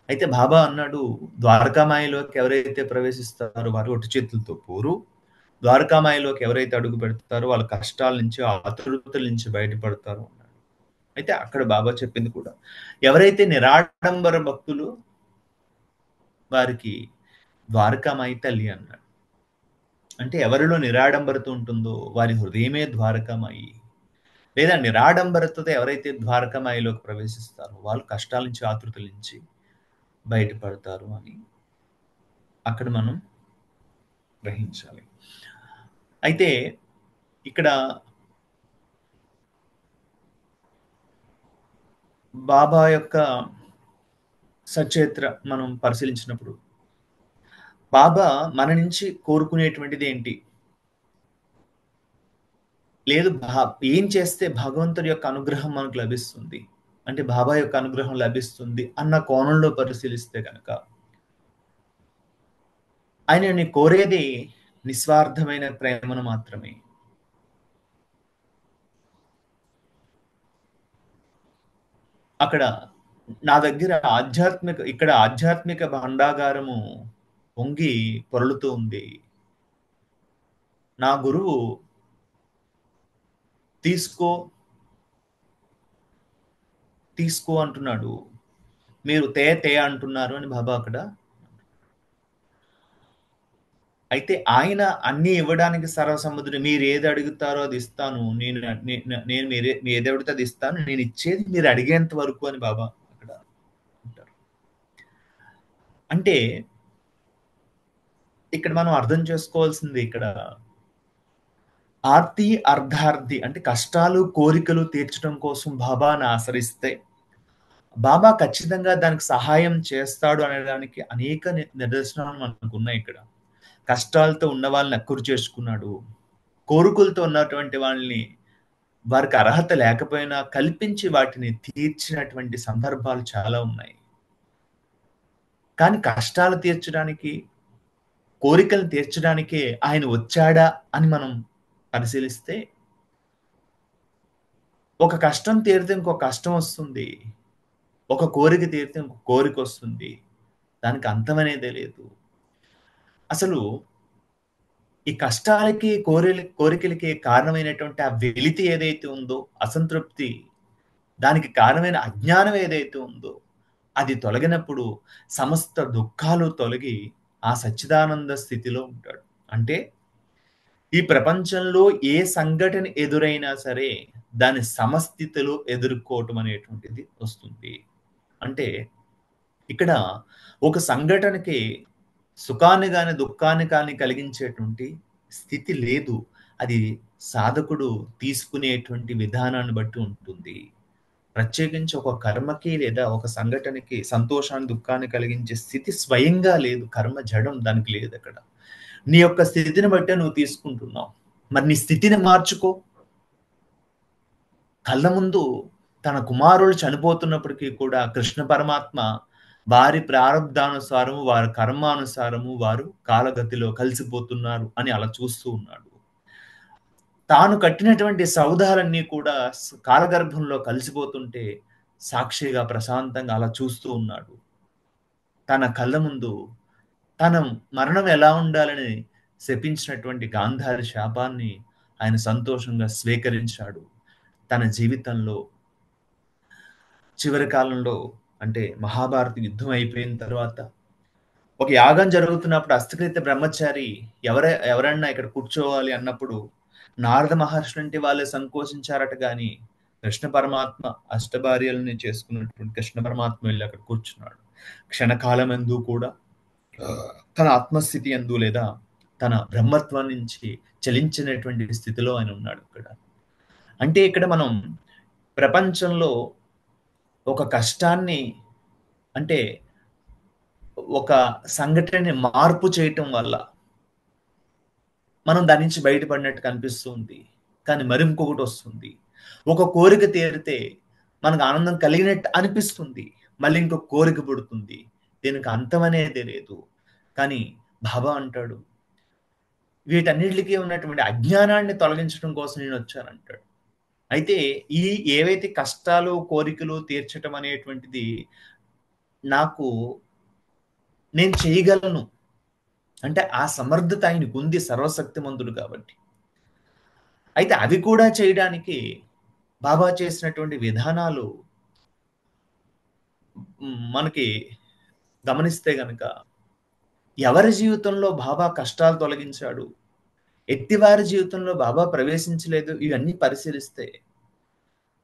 అయితే బాబా అన్నాడు, ద్వారకామాయిలోకి ఎవరైతే ప్రవేశిస్తారో వారు ఒట్టి చేతులతో పోరు. ద్వారకామాయిలోకి ఎవరైతే అడుగు పెడతారో వాళ్ళ కష్టాల నుంచి, ఆతురతల నుంచి బయటపడతారు అన్నాడు. అయితే అక్కడ బాబా చెప్పింది కూడా, ఎవరైతే నిరాడంబర భక్తులు వారికి ద్వారకామాయి తల్లి అన్నాడు. అంటే ఎవరిలో నిరాడంబరత ఉంటుందో వారి హృదయమే ద్వారకామాయి. లేదా నిరాడంబరతతో ఎవరైతే ద్వారకామాయిలోకి ప్రవేశిస్తారో వాళ్ళు కష్టాల నుంచి, ఆతృతల నుంచి బయటపడతారు అని అక్కడ మనం గ్రహించాలి. అయితే ఇక్కడ బాబా యొక్క సచరిత్ర మనం పరిశీలించినప్పుడు బాబా మన నుంచి కోరుకునేటువంటిది ఏంటి? లేదు ఏం చేస్తే భగవంతుడి యొక్క అనుగ్రహం మనకు లభిస్తుంది, అంటే బాబా యొక్క అనుగ్రహం లభిస్తుంది అన్న కోణంలో పరిశీలిస్తే కనుక ఆయనని కోరేది నిస్వార్థమైన ప్రేమను మాత్రమే. అక్కడ నా దగ్గర ఇక్కడ ఆధ్యాత్మిక భండాగారము పొంగి పొరలుతూ ఉంది. నా గురువు తీసుకో తీసుకో అంటున్నాడు, మీరు తే అంటున్నారు అని బాబా అక్కడ. అయితే ఆయన అన్ని ఇవ్వడానికి సర్వసముద్రుడు. మీరు ఏది అడుగుతారో అది ఇస్తాను, నేను మీరు ఏది అడిగితే అది ఇస్తాను, నేను ఇచ్చేది మీరు అడిగేంత వరకు అని బాబా అక్కడ అంటారు. అంటే ఇక్కడ మనం అర్థం చేసుకోవాల్సింది, ఇక్కడ ఆర్తి అర్ధార్థి అంటే కష్టాలు కోరికలు తీర్చడం కోసం బాబాను ఆశ్రయిస్తే బాబా ఖచ్చితంగా దానికి సహాయం చేస్తాడు అనేదానికి అనేక నిదర్శనాలు మనకు ఉన్నాయి. ఇక్కడ కష్టాలతో ఉన్న వాళ్ళని అక్కురు చేసుకున్నాడు, కోరికలతో ఉన్నటువంటి వాళ్ళని వారికి అర్హత లేకపోయినా కల్పించి వాటిని తీర్చినటువంటి సందర్భాలు చాలా ఉన్నాయి. కానీ కష్టాలు తీర్చడానికి, కోరికలు తీర్చడానికే ఆయన వచ్చాడా అని మనం పరిశీలిస్తే ఒక కష్టం తీరితే ఇంకో కష్టం వస్తుంది, ఒక కోరిక తీరితే ఇంకో కోరిక వస్తుంది. దానికి అంతం అనేదే లేదు. అసలు ఈ కష్టాలకి కోరికలకి కారణమైనటువంటి ఆ వెలితి ఏదైతే ఉందో, అసంతృప్తి, దానికి కారణమైన అజ్ఞానం ఏదైతే ఉందో అది తొలగినప్పుడు సమస్త దుఃఖాలు తొలగి ఆ సచ్చిదానంద స్థితిలో ఉంటాడు. అంటే ఈ ప్రపంచంలో ఏ సంఘటన ఎదురైనా సరే దాని సమస్థితిలో ఎదుర్కోవటం అనేటువంటిది వస్తుంది. అంటే ఇక్కడ ఒక సంఘటనకి సుఖాన్ని కానీ దుఃఖాన్ని కానీ కలిగించేటువంటి స్థితి లేదు. అది సాధకుడు తీసుకునేటువంటి విధానాన్ని బట్టి ఉంటుంది. ప్రత్యేకించి ఒక కర్మకి లేదా ఒక సంఘటనకి సంతోషాన్ని దుఃఖాన్ని కలిగించే స్థితి స్వయంగా లేదు. కర్మ జడం, దానికి లేదు. అక్కడ నీ యొక్క స్థితిని బట్టే నువ్వు తీసుకుంటున్నావు. మరి నీ స్థితిని మార్చుకో. కళ్ళ ముందు తన కుమారులు చనిపోతున్నప్పటికీ కూడా కృష్ణ పరమాత్మ వారి ప్రారంధానుసారము, వారి కర్మానుసారము వారు కాలగతిలో కలిసిపోతున్నారు అని అలా చూస్తూ ఉన్నాడు. తాను కట్టినటువంటి సౌధాలన్నీ కూడా కాలగర్భంలో కలిసిపోతుంటే సాక్షిగా ప్రశాంతంగా అలా చూస్తూ ఉన్నాడు. తన కళ్ళ ముందు తన మరణం ఎలా ఉండాలని శపించినటువంటి గాంధారి శాపాన్ని ఆయన సంతోషంగా స్వీకరించాడు. తన జీవితంలో చివరి కాలంలో, అంటే మహాభారత యుద్ధం అయిపోయిన తర్వాత ఒక యాగం జరుగుతున్నప్పుడు హస్తకృత బ్రహ్మచారి ఎవరన్నా ఇక్కడ కూర్చోవాలి అన్నప్పుడు నారద మహర్షి అంటే వాళ్ళే సంకోచించారట. గాని కృష్ణ పరమాత్మ అష్టభార్యలని చేసుకున్నటువంటి కృష్ణ పరమాత్మ వెళ్ళి అక్కడ కూర్చున్నాడు. క్షణకాలం ఎందు కూడా తన ఆత్మస్థితి ఎందు లేదా తన బ్రహ్మత్వం నుంచి చలించినటువంటి స్థితిలో ఆయన ఉన్నాడు అక్కడ. అంటే ఇక్కడ మనం ప్రపంచంలో ఒక కష్టాన్ని, అంటే ఒక సంఘటనని మార్పు చేయటం వల్ల మనం దాని నుంచి బయటపడినట్టు కనిపిస్తుంది. కానీ మరి ఇంకొకటి వస్తుంది. ఒక కోరిక తీరితే మనకు ఆనందం కలిగినట్టు అనిపిస్తుంది, మళ్ళీ ఇంకొక కోరిక పుడుతుంది. దీనికి అంతం అనేది లేదు. కానీ బాబా అంటాడు, వీటన్నిటికీ ఉన్నటువంటి అజ్ఞానాన్ని తొలగించడం కోసం నేను వచ్చానంటాడు. అయితే ఏవైతే కష్టాలు కోరికలు తీర్చటం అనేటువంటిది నాకు నేను చేయగలను అంటే ఆ సమర్థత ఆయనకు ఉంది, సర్వశక్తిమంతుడు కాబట్టి. అయితే అవి కూడా చేయడానికి బాబా చేసినటువంటి విధానాలు మనకి గమనిస్తే గనక ఎవరి జీవితంలో బాబా కష్టాలు తొలగించాడు, ఎట్టివారి జీవితంలో బాబా ప్రవేశించలేదు, ఇవన్నీ పరిశీలిస్తే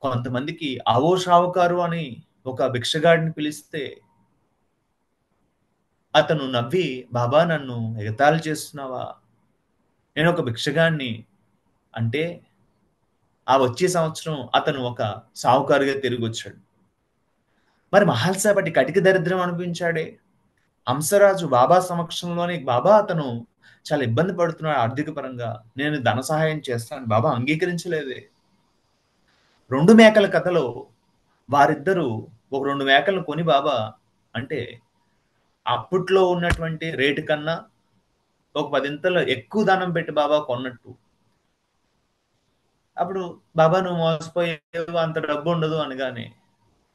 కొంతమందికి ఆవో షావుకారు అని ఒక భిక్షగాడిని పిలిస్తే అతను నవ్వి, బాబా నన్ను ఎగతాళి చేస్తున్నావా, నేను ఒక భిక్షగాడిని అంటే ఆ వచ్చే సంవత్సరం అతను ఒక సావుకారుగా తిరిగి వచ్చాడు. మరి మహల్సాపటి కటిక దరిద్రం అనిపించాడే, హంసరాజు బాబా సమక్షంలోని బాబా అతను చాలా ఇబ్బంది పడుతున్నాడు ఆర్థిక పరంగా, నేను ధన సహాయం చేస్తాను, బాబా అంగీకరించలేదే. 2 మేకల కథలో వారిద్దరూ ఒక 2 మేకలను కొని బాబా అంటే అప్పట్లో ఉన్నటువంటి రేటు కన్నా ఒక 10 ఎక్కువ ధనం పెట్టి బాబా కొన్నట్టు. అప్పుడు బాబా నువ్వు మోసపోయావు, అంత డబ్బు ఉండదు అనగానే,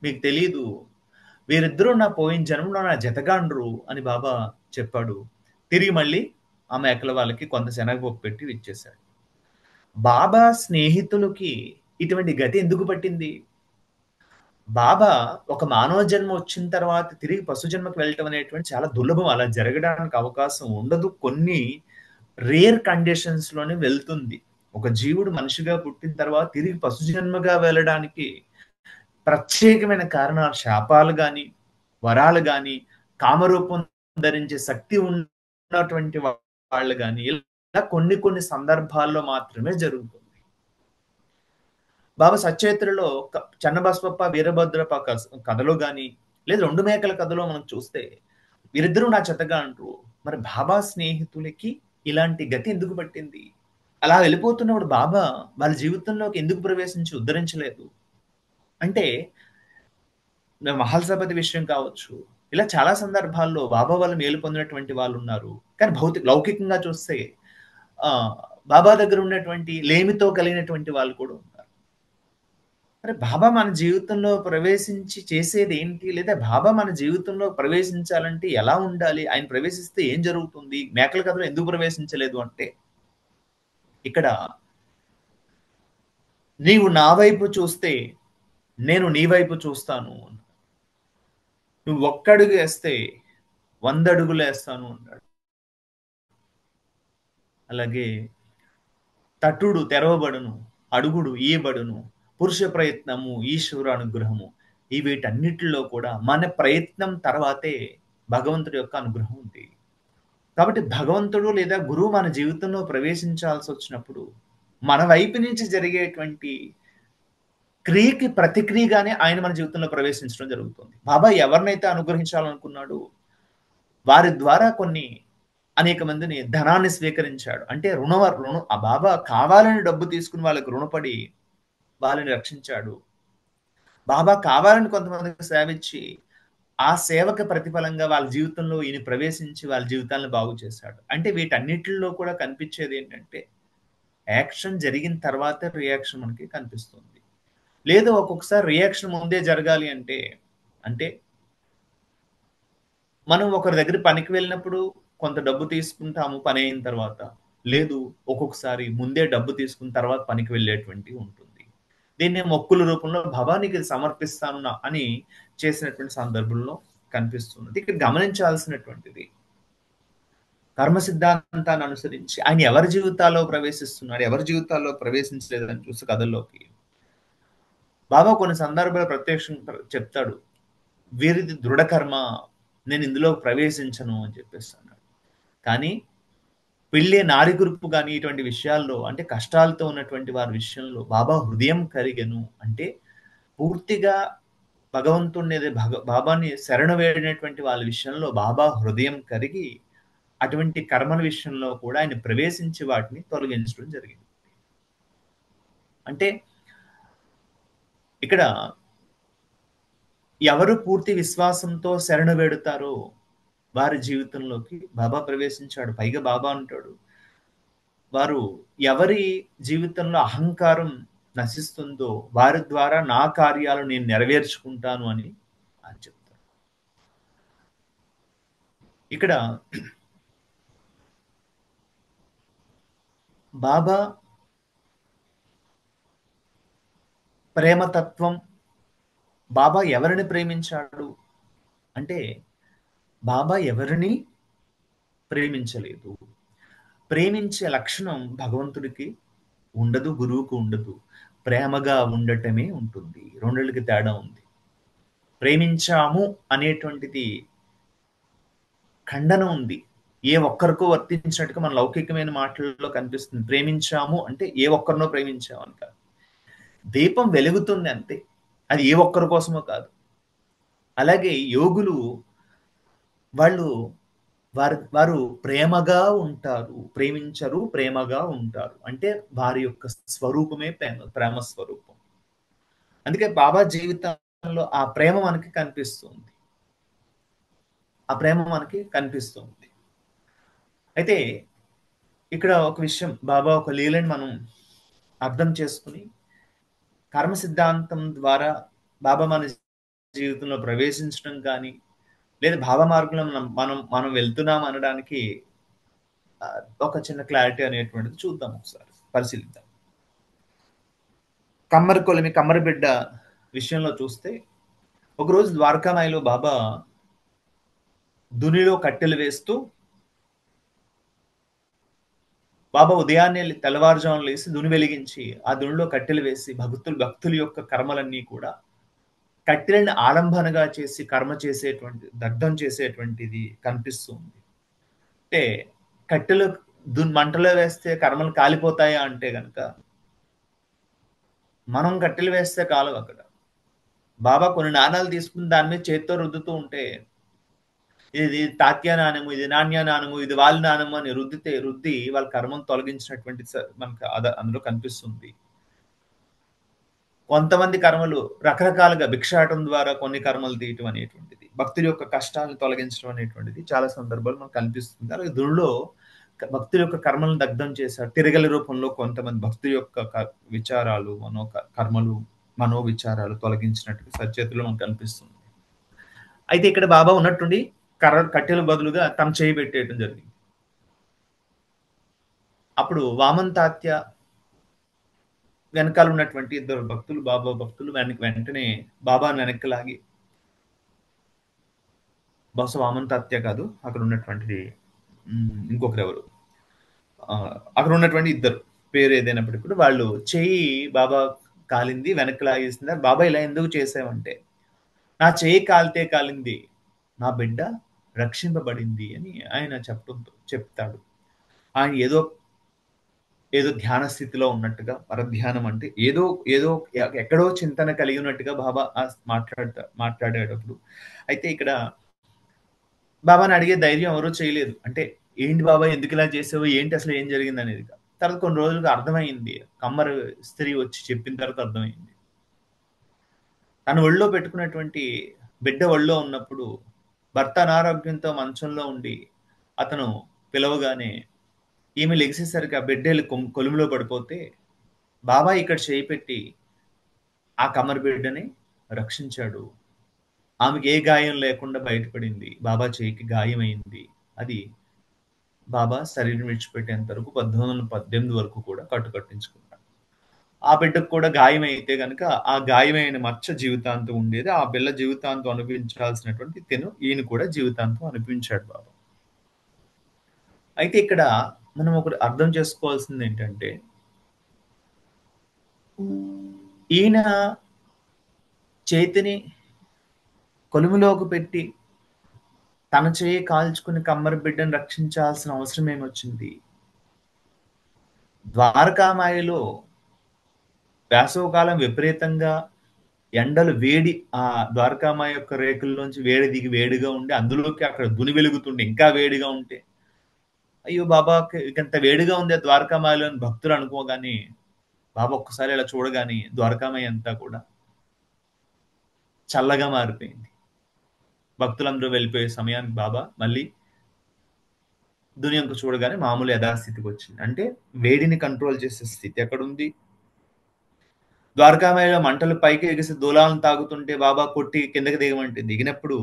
మీకు తెలీదు, వీరిద్దరూ నా పోయిన జన్మలో నా జతగాండ్రు అని బాబా చెప్పాడు. తిరిగి మళ్ళీ ఆ మేకల వాళ్ళకి కొంత శనగపప్పు పెట్టి ఇచ్చేశాడు. బాబా స్నేహితులకి ఇటువంటి గతి ఎందుకు పట్టింది? బాబా ఒక మానవ జన్మ వచ్చిన తర్వాత తిరిగి పశు జన్మకు వెళ్ళటం అనేటువంటి చాలా దుర్లభం. అలా జరగడానికి అవకాశం ఉండదు. కొన్ని రేర్ కండిషన్స్ లోనే వెళ్తుంది. ఒక జీవుడు మనిషిగా పుట్టిన తర్వాత తిరిగి పశు జన్మగా వెళ్ళడానికి ప్రత్యేకమైన కారణాలు, శాపాలు గాని, వరాలు గాని, కామరూపం ధరించే శక్తి ఉన్నటువంటి వాళ్ళు గాని, ఇలా కొన్ని కొన్ని సందర్భాల్లో మాత్రమే జరుగుతుంది. బాబా సచరిత్రలో చెన్నబసవప్ప వీరభద్రప్ప కథలో గాని, లేదా 2 మేకల కథలో మనం చూస్తే వీరిద్దరూ నా చెత్తగా అంటారు. మరి బాబా స్నేహితులకి ఇలాంటి గతి ఎందుకు పట్టింది? అలా వెళ్ళిపోతున్నప్పుడు బాబా వాళ్ళ జీవితంలోకి ఎందుకు ప్రవేశించి ఉద్ధరించలేదు? అంటే మహల్సాపతి విషయం కావచ్చు, ఇలా చాలా సందర్భాల్లో బాబా వాళ్ళు మేలు పొందినటువంటి వాళ్ళు ఉన్నారు. కానీ లౌకికంగా చూస్తే బాబా దగ్గర ఉన్నటువంటి లేమితో కలిగినటువంటి వాళ్ళు కూడా ఉన్నారు. అరే బాబా మన జీవితంలో ప్రవేశించి చేసేది ఏంటి, లేదా బాబా మన జీవితంలో ప్రవేశించాలంటే ఎలా ఉండాలి, ఆయన ప్రవేశిస్తే ఏం జరుగుతుంది, మేకల కథలో ఎందుకు ప్రవేశించలేదు అంటే, ఇక్కడ నీవు నా వైపు చూస్తే నేను నీ వైపు చూస్తాను, నువ్వు ఒక్కడుగు వేస్తే 100 అడుగులు వేస్తాను అన్నాడు. అలాగే తట్టుడు తెరవబడును, అడుగుడు ఈయబడును, పురుష ప్రయత్నము ఈశ్వర అనుగ్రహము, ఈ వీటన్నిటిలో కూడా మన ప్రయత్నం తర్వాతే భగవంతుడి యొక్క అనుగ్రహం ఉంది. కాబట్టి భగవంతుడు లేదా గురువు మన జీవితంలో ప్రవేశించాల్సి వచ్చినప్పుడు మన వైపు నుంచి జరిగేటువంటి క్రియకి ప్రతిక్రియగానే ఆయన మన జీవితంలో ప్రవేశించడం జరుగుతుంది. బాబా ఎవరినైతే అనుగ్రహించాలనుకున్నాడు వారి ద్వారా అనేక మందిని ధనాన్ని స్వీకరించాడు. అంటే ఆ బాబా కావాలని డబ్బు తీసుకుని వాళ్ళకి రుణపడి వాళ్ళని రక్షించాడు. బాబా కావాలని కొంతమందికి సేవ ఇచ్చి ఆ సేవకు ప్రతిఫలంగా వాళ్ళ జీవితంలో ఈయన ప్రవేశించి వాళ్ళ జీవితాలను బాగు చేశాడు. అంటే వీటన్నిటిలో కూడా కనిపించేది ఏంటంటే యాక్షన్ జరిగిన తర్వాత రియాక్షన్ మనకి కనిపిస్తుంది. లేదు ఒక్కొక్కసారి రియాక్షన్ ముందే జరగాలి అంటే మనం ఒకరి దగ్గర పనికి వెళ్ళినప్పుడు కొంత డబ్బు తీసుకుంటాము పని అయిన తర్వాత. లేదు ఒక్కొక్కసారి ముందే డబ్బు తీసుకున్న తర్వాత పనికి వెళ్ళేటువంటి ఉంటుంది. దీన్ని మొక్కుల రూపంలో భవానికి సమర్పిస్తాను అని చేసినటువంటి సందర్భంలో కనిపిస్తున్నది. ఇక్కడ గమనించాల్సినటువంటిది కర్మ సిద్ధాంతాన్ని అనుసరించి ఆయన ఎవరి జీవితాల్లో ప్రవేశిస్తున్నాడు, ఎవరి జీవితాల్లో ప్రవేశించలేదని చూసి కథల్లోకి బాబా కొన్ని సందర్భాలు ప్రత్యక్షంగా చెప్తాడు, వీరిది దృఢకర్మ, నేను ఇందులో ప్రవేశించను అని చెప్పేసి అన్నాడు. కానీ పెళ్ళే నారి గురుపు కానీ ఇటువంటి విషయాల్లో అంటే కష్టాలతో ఉన్నటువంటి వారి విషయంలో బాబా హృదయం కరిగెను అంటే పూర్తిగా భగవంతుడిని బాబాని శరణ వేడినటువంటి వాళ్ళ విషయంలో బాబా హృదయం కరిగి అటువంటి కర్మల విషయంలో కూడా ఆయన ప్రవేశించి వాటిని తొలగించడం జరిగింది. అంటే ఇక్కడ ఎవరు పూర్తి విశ్వాసంతో శరణ వేడుతారో వారి జీవితంలోకి బాబా ప్రవేశించాడు. పైగా బాబా అంటాడు, వారు ఎవరి జీవితంలో అహంకారం నశిస్తుందో వారి ద్వారా నా కార్యాలు నేను నెరవేర్చుకుంటాను అని చెప్తారు. ఇక్కడ బాబా ప్రేమతత్వం, బాబా ఎవరిని ప్రేమించాడు అంటే, బాబా ఎవరిని ప్రేమించలేదు. ప్రేమించే లక్షణం భగవంతుడికి ఉండదు, గురువుకు ఉండదు. ప్రేమగా ఉండటమే ఉంటుంది. రెండిళ్ళకి తేడా ఉంది. ప్రేమించాము అనేటువంటిది ఖండన ఉంది. ఏ ఒక్కరికో వర్తించినట్టుగా మన లౌకికమైన మాటల్లో కనిపిస్తుంది. ప్రేమించాము అంటే ఏ ఒక్కరినో ప్రేమించాము అని కాదు. దీపం వెలుగుతుంది అంతే. అది ఏ ఒక్కరి కోసమో కాదు. అలాగే యోగులు వాళ్ళు వారు ప్రేమగా ఉంటారు, ప్రేమించరు, ప్రేమగా ఉంటారు. అంటే వారి యొక్క స్వరూపమే ప్రేమ స్వరూపం. అందుకే బాబా జీవితంలో ఆ ప్రేమ మనకి కనిపిస్తుంది. ఆ ప్రేమ మనకి కనిపిస్తుంది. అయితే ఇక్కడ ఒక విషయం, బాబా ఒక లీలని మనం అర్థం చేసుకుని కర్మ సిద్ధాంతం ద్వారా బాబా మన జీవితంలో ప్రవేశించడం కానీ, లేదా భావ మార్గంలో మనం మనం వెళ్తున్నాం అనడానికి ఒక చిన్న క్లారిటీ అనేటువంటిది చూద్దాం, ఒకసారి పరిశీలిద్దాం. కమ్మరి బిడ్డ విషయంలో చూస్తే, ఒకరోజు ద్వారకామాయిలో బాబా దునిలో కట్టెలు వేస్తూ, బాబా ఉదయాన్నే తెల్లవారుజామున లేసి దుని వెలిగించి ఆ దునిలో కట్టెలు వేసి భక్తుల యొక్క కర్మలన్నీ కూడా కట్టెలను ఆలంబనగా చేసి కర్మ చేసేటువంటి, దగ్ధం చేసేటువంటిది కనిపిస్తుంది. అంటే కట్టెలు మంటలో వేస్తే కర్మలు కాలిపోతాయా అంటే గనక, మనం కట్టెలు వేస్తే కాలవు అక్కడ. బాబా కొన్ని నాణాలు తీసుకుని దాని మీద చేత్తో రుద్దుతూ ఉంటే, ఇది తాత్యా నాణము, ఇది నాణ్య నాణము, ఇది వాళ్ళ నాణము అని రుద్ది వాళ్ళ కర్మను తొలగించినటువంటి మనకు అందులో కనిపిస్తుంది. కొంతమంది కర్మలు రకరకాలుగా భిక్షాటం ద్వారా కొన్ని కర్మలు తీయటం అనేటువంటిది, భక్తుల యొక్క కష్టాలను తొలగించడం అనేటువంటిది చాలా సందర్భాలు మనకు కనిపిస్తుంది. అలాగే దునిలో భక్తుల యొక్క కర్మలను దగ్ధం చేశారు. తిరగలి రూపంలో కొంతమంది భక్తుల యొక్క విచారాలు, కర్మలు, మనో విచారాలు తొలగించినట్టు సచేతులు మనకు కనిపిస్తుంది. అయితే ఇక్కడ బాబా ఉన్నట్టుండి కట్టెల బదులుగా తమ చేయి పెట్టేయడం జరిగింది. అప్పుడు వామన్ తాత్య వెనకాల ఉన్నటువంటి ఇద్దరు భక్తులు, బాబా భక్తులు వెంటనే బాబాను వెనక్కి లాగి, బహుశా వామన్ తాత్య కాదు, అక్కడ ఉన్నటువంటిది ఇంకొకరు ఎవరు, అక్కడ ఉన్నటువంటి ఇద్దరు పేరు ఏదైనప్పటికీ కూడా వాళ్ళు చెయ్యి బాబా కాలింది, వెనక్కి లాగేసింది. బాబా ఇలా ఎందుకు చేసావంటే, నా చెయ్యి కాలితే కాలింది, నా బిడ్డ రక్షింపబడింది అని ఆయన చెప్తాడు. ఆయన ఏదో ధ్యాన స్థితిలో ఉన్నట్టుగా, పరధ్యానం అంటే ఏదో ఎక్కడో చింతన కలిగి ఉన్నట్టుగా బాబా మాట్లాడేటప్పుడు. అయితే ఇక్కడ బాబాని అడిగే ధైర్యం ఎవరూ చేయలేదు. అంటే ఏంటి బాబా, ఎందుకు ఇలా చేసావు, ఏంటి అసలు ఏం జరిగింది అనేది. తర్వాత కొన్ని రోజులుగా అర్థమైంది, కమ్మరి స్త్రీ వచ్చి చెప్పిన తర్వాత అర్థమైంది. తన ఒళ్ళో పెట్టుకున్నటువంటి బిడ్డ ఒళ్ళో ఉన్నప్పుడు భర్త అనారోగ్యంతో మంచంలో ఉండి అతను పిలవగానే ఈమె లెగిసేసరికి ఆ బిడ్డలు కొలుములో పడిపోతే బాబా ఇక్కడ చేయి పెట్టి ఆ కమ్మరి బిడ్డని రక్షించాడు. ఆమెకి ఏ గాయం లేకుండా బయటపడింది. బాబా చేయికి గాయమైంది. అది బాబా శరీరం విడిచిపెట్టేంత వరకు 1818 వరకు కూడా కట్టించుకున్నాడు. ఆ బిడ్డకు కూడా గాయమైతే కనుక ఆ గాయమైన మచ్చ జీవితాంతం ఉండేది. ఆ పిల్ల జీవితాంతం అనిపించాల్సినటువంటి ఈయన కూడా జీవితాంతం అనిపించాడు బాబా. అయితే ఇక్కడ మనం ఒకటి అర్థం చేసుకోవాల్సింది ఏంటంటే, ఈయన చేతిని కొలుములోకి పెట్టి తన చేయి కాల్చుకుని కమ్మరి బిడ్డను రక్షించాల్సిన అవసరం ఏమొచ్చింది? ద్వారకామాయిలో వేసవకాలం విపరీతంగా ఎండలు వేడి, ఆ ద్వారకామాయి యొక్క రేకుల్లోంచి వేడి దిగి వేడిగా ఉండి, అందులోకి అక్కడ దుని వెలుగుతుండే ఇంకా వేడిగా ఉంటే, అయ్యో బాబాకి ఇంత వేడిగా ఉంది ద్వారకామాయిలో అని భక్తులు అనుకోగానే, బాబా ఒక్కసారి ఇలా చూడగానే ద్వారకామాయి అంతా కూడా చల్లగా మారిపోయింది. భక్తులందరూ వెళ్ళిపోయే సమయానికి బాబా మళ్ళీ దునియంకు చూడగానే మామూలు యథాస్థితికి వచ్చింది. అంటే వేడిని కంట్రోల్ చేసే స్థితి ఎక్కడుంది? ద్వారకామాయిలో మంటలు పైకి ఎగిసి దూలాలను తాగుతుంటే బాబా కొట్టి కిందకి దిగమంటే దిగినప్పుడు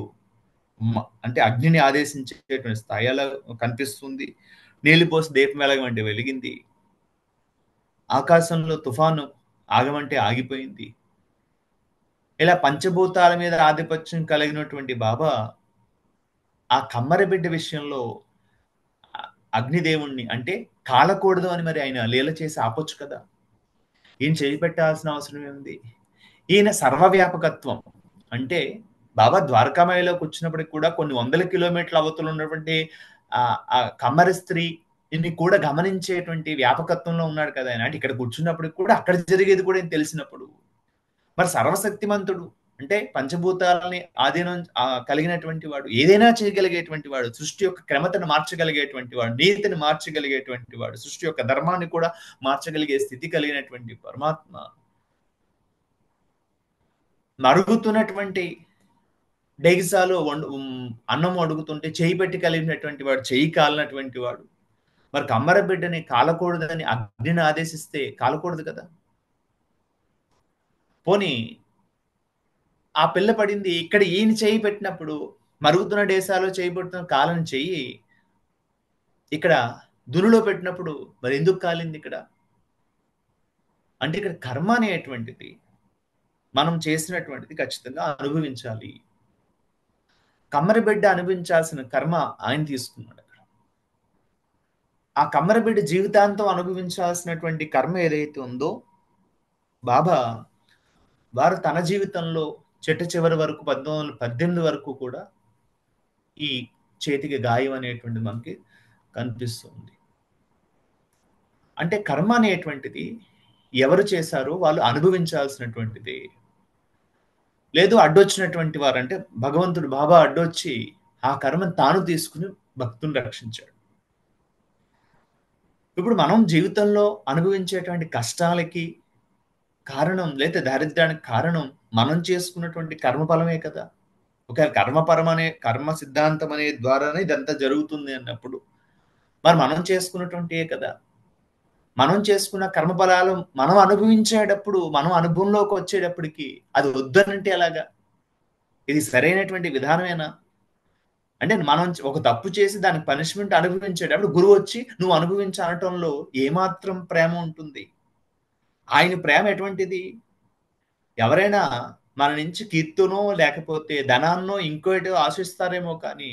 అంటే అగ్నిని ఆదేశించేటువంటి స్థాయిలో కనిపిస్తుంది. నీళ్లు పోసి దీపం వెలగమంటే వెలిగింది. ఆకాశంలో తుఫాను ఆగమంటే ఆగిపోయింది. ఇలా పంచభూతాల మీద ఆధిపత్యం కలిగినటువంటి బాబా ఆ కమ్మరబిడ్డ విషయంలో అగ్నిదేవుణ్ణి అంటే కాలకూడదు అని మరి ఆయన లీల చేసి ఆపొచ్చు కదా. ఈయన చేయి పెట్టాల్సిన అవసరం ఏముంది? ఈయన సర్వవ్యాపకత్వం అంటే బాబా ద్వారకామాయిలోకి వచ్చినప్పటికి కూడా కొన్ని వందల కిలోమీటర్ల అవతల ఉన్నటువంటి ఆ కమ్మర స్త్రీని కూడా గమనించేటువంటి వ్యాపకత్వంలో ఉన్నాడు కదా ఆయన. అంటే ఇక్కడ కూర్చున్నప్పటికి కూడా అక్కడ జరిగేది కూడా తెలిసినప్పుడు మరి సర్వశక్తిమంతుడు అంటే పంచభూతాలని ఆధీనం కలిగినటువంటి వాడు, ఏదైనా చేయగలిగేటువంటి వాడు, సృష్టి యొక్క క్రమతను మార్చగలిగేటువంటి వాడు, నీతిని మార్చగలిగేటువంటి వాడు, సృష్టి యొక్క ధర్మాన్ని కూడా మార్చగలిగే స్థితి కలిగినటువంటి పరమాత్మ మరుగుతున్నటువంటి డేగిసాలో అన్నం అడుగుతుంటే చేయి పెట్టి కలిగినటువంటి వాడు, చేయి కాలినటువంటి వాడు మరి కమ్మర బిడ్డని కాలకూడదని అగ్నిని ఆదేశిస్తే కాలకూడదు కదా. పోనీ ఆ పిల్ల పడింది ఇక్కడ ఈయన చేయి పెట్టినప్పుడు మరుగుతున్న దేశాల్లో చేయి పెట్టిన కాలని చెయ్యి ఇక్కడ దునిలో పెట్టినప్పుడు మరి ఎందుకు కాలింది ఇక్కడ? అంటే ఇక్కడ కర్మ అనేటువంటిది మనం చేసినటువంటిది ఖచ్చితంగా అనుభవించాలి. కమ్మరబిడ్డ అనుభవించాల్సిన కర్మ ఆయన తీసుకున్నాడు అక్కడ. ఆ కమ్మరబిడ్డ జీవితాంతం అనుభవించాల్సినటువంటి కర్మ ఏదైతే ఉందో బాబా వారు తన జీవితంలో చివరి వరకు 1918 వరకు కూడా ఈ చేతికి గాయం అనేటువంటిది మనకి కనిపిస్తుంది. అంటే కర్మ అనేటువంటిది ఎవరు చేశారో వాళ్ళు అనుభవించాల్సినటువంటిది. లేదు అడ్డొచ్చినటువంటి వారు అంటే భగవంతుడు బాబా అడ్డొచ్చి ఆ కర్మను తాను తీసుకుని భక్తుని రక్షించాడు. ఇప్పుడు మనం జీవితంలో అనుభవించేటువంటి కష్టాలకి కారణం లేదా దారిద్ర్యానికి కారణం మనం చేసుకున్నటువంటి కర్మఫలమే కదా. ఒక కర్మ సిద్ధాంతం అనే ద్వారానే ఇదంతా జరుగుతుంది అన్నప్పుడు మరి మనం చేసుకున్నటువంటి కదా. మనం చేసుకున్న కర్మఫలాలు మనం అనుభవించేటప్పుడు మనం అనుభవంలోకి వచ్చేటప్పటికి అది వద్దనంటే ఎలాగా? ఇది సరైనటువంటి విధానమేనా? అంటే మనం ఒక తప్పు చేసి దానికి పనిష్మెంట్ అనుభవించేటప్పుడు గురువు వచ్చి నువ్వు అనుభవించనటంలో ఏమాత్రం ప్రేమ ఉంటుంది? ఆయన ప్రేమ ఎటువంటిది? ఎవరైనా మన నుంచి కీర్తునో లేకపోతే ధనాన్నో ఇంకోటో ఆశిస్తారేమో కానీ